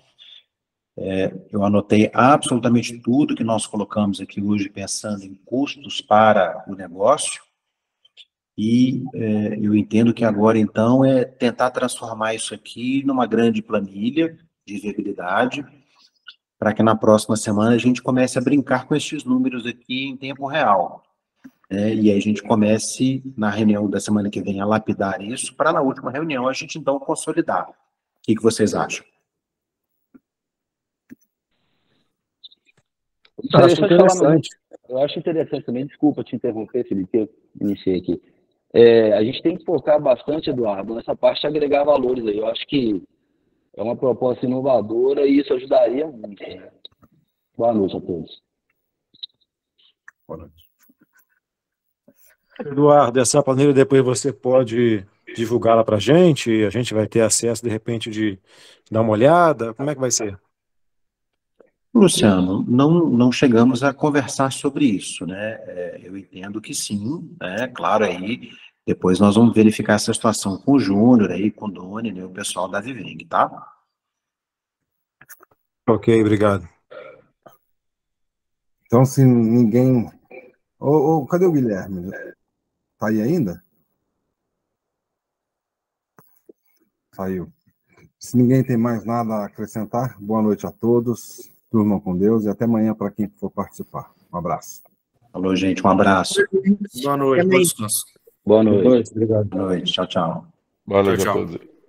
Eu anotei absolutamente tudo que nós colocamos aqui hoje pensando em custos para o negócio e eu entendo que agora, então, é tentar transformar isso aqui numa grande planilha de viabilidade para que na próxima semana a gente comece a brincar com esses números aqui em tempo real. E aí a gente comece, na reunião da semana que vem, a lapidar isso para na última reunião a gente, então, consolidar. O que vocês acham? Acho interessante. Eu acho interessante também, desculpa te interromper, Felipe, eu iniciei aqui. A gente tem que focar bastante, Eduardo, nessa parte de agregar valores aí. Eu acho que é uma proposta inovadora e isso ajudaria muito. Né? Boa noite a todos. Boa noite. Eduardo, essa planilha depois você pode divulgá-la para a gente vai ter acesso, de repente, de dar uma olhada? Como é que vai ser? Luciano, não chegamos a conversar sobre isso, né? Eu entendo que sim, né? Claro, aí depois nós vamos verificar essa situação com o Júnior, aí, com o Doni, né? O pessoal da Viveng, tá? Ok, obrigado. Então, se ninguém... cadê o Guilherme? Tá aí ainda? Saiu. Se ninguém tem mais nada a acrescentar, boa noite a todos. Durmam com Deus e até amanhã para quem for participar. Um abraço. Falou, gente. Um abraço. Boa noite. Bom descanso. Boa noite. Obrigado. Boa noite. Tchau, tchau. Boa noite Tchau, a tchau. todos.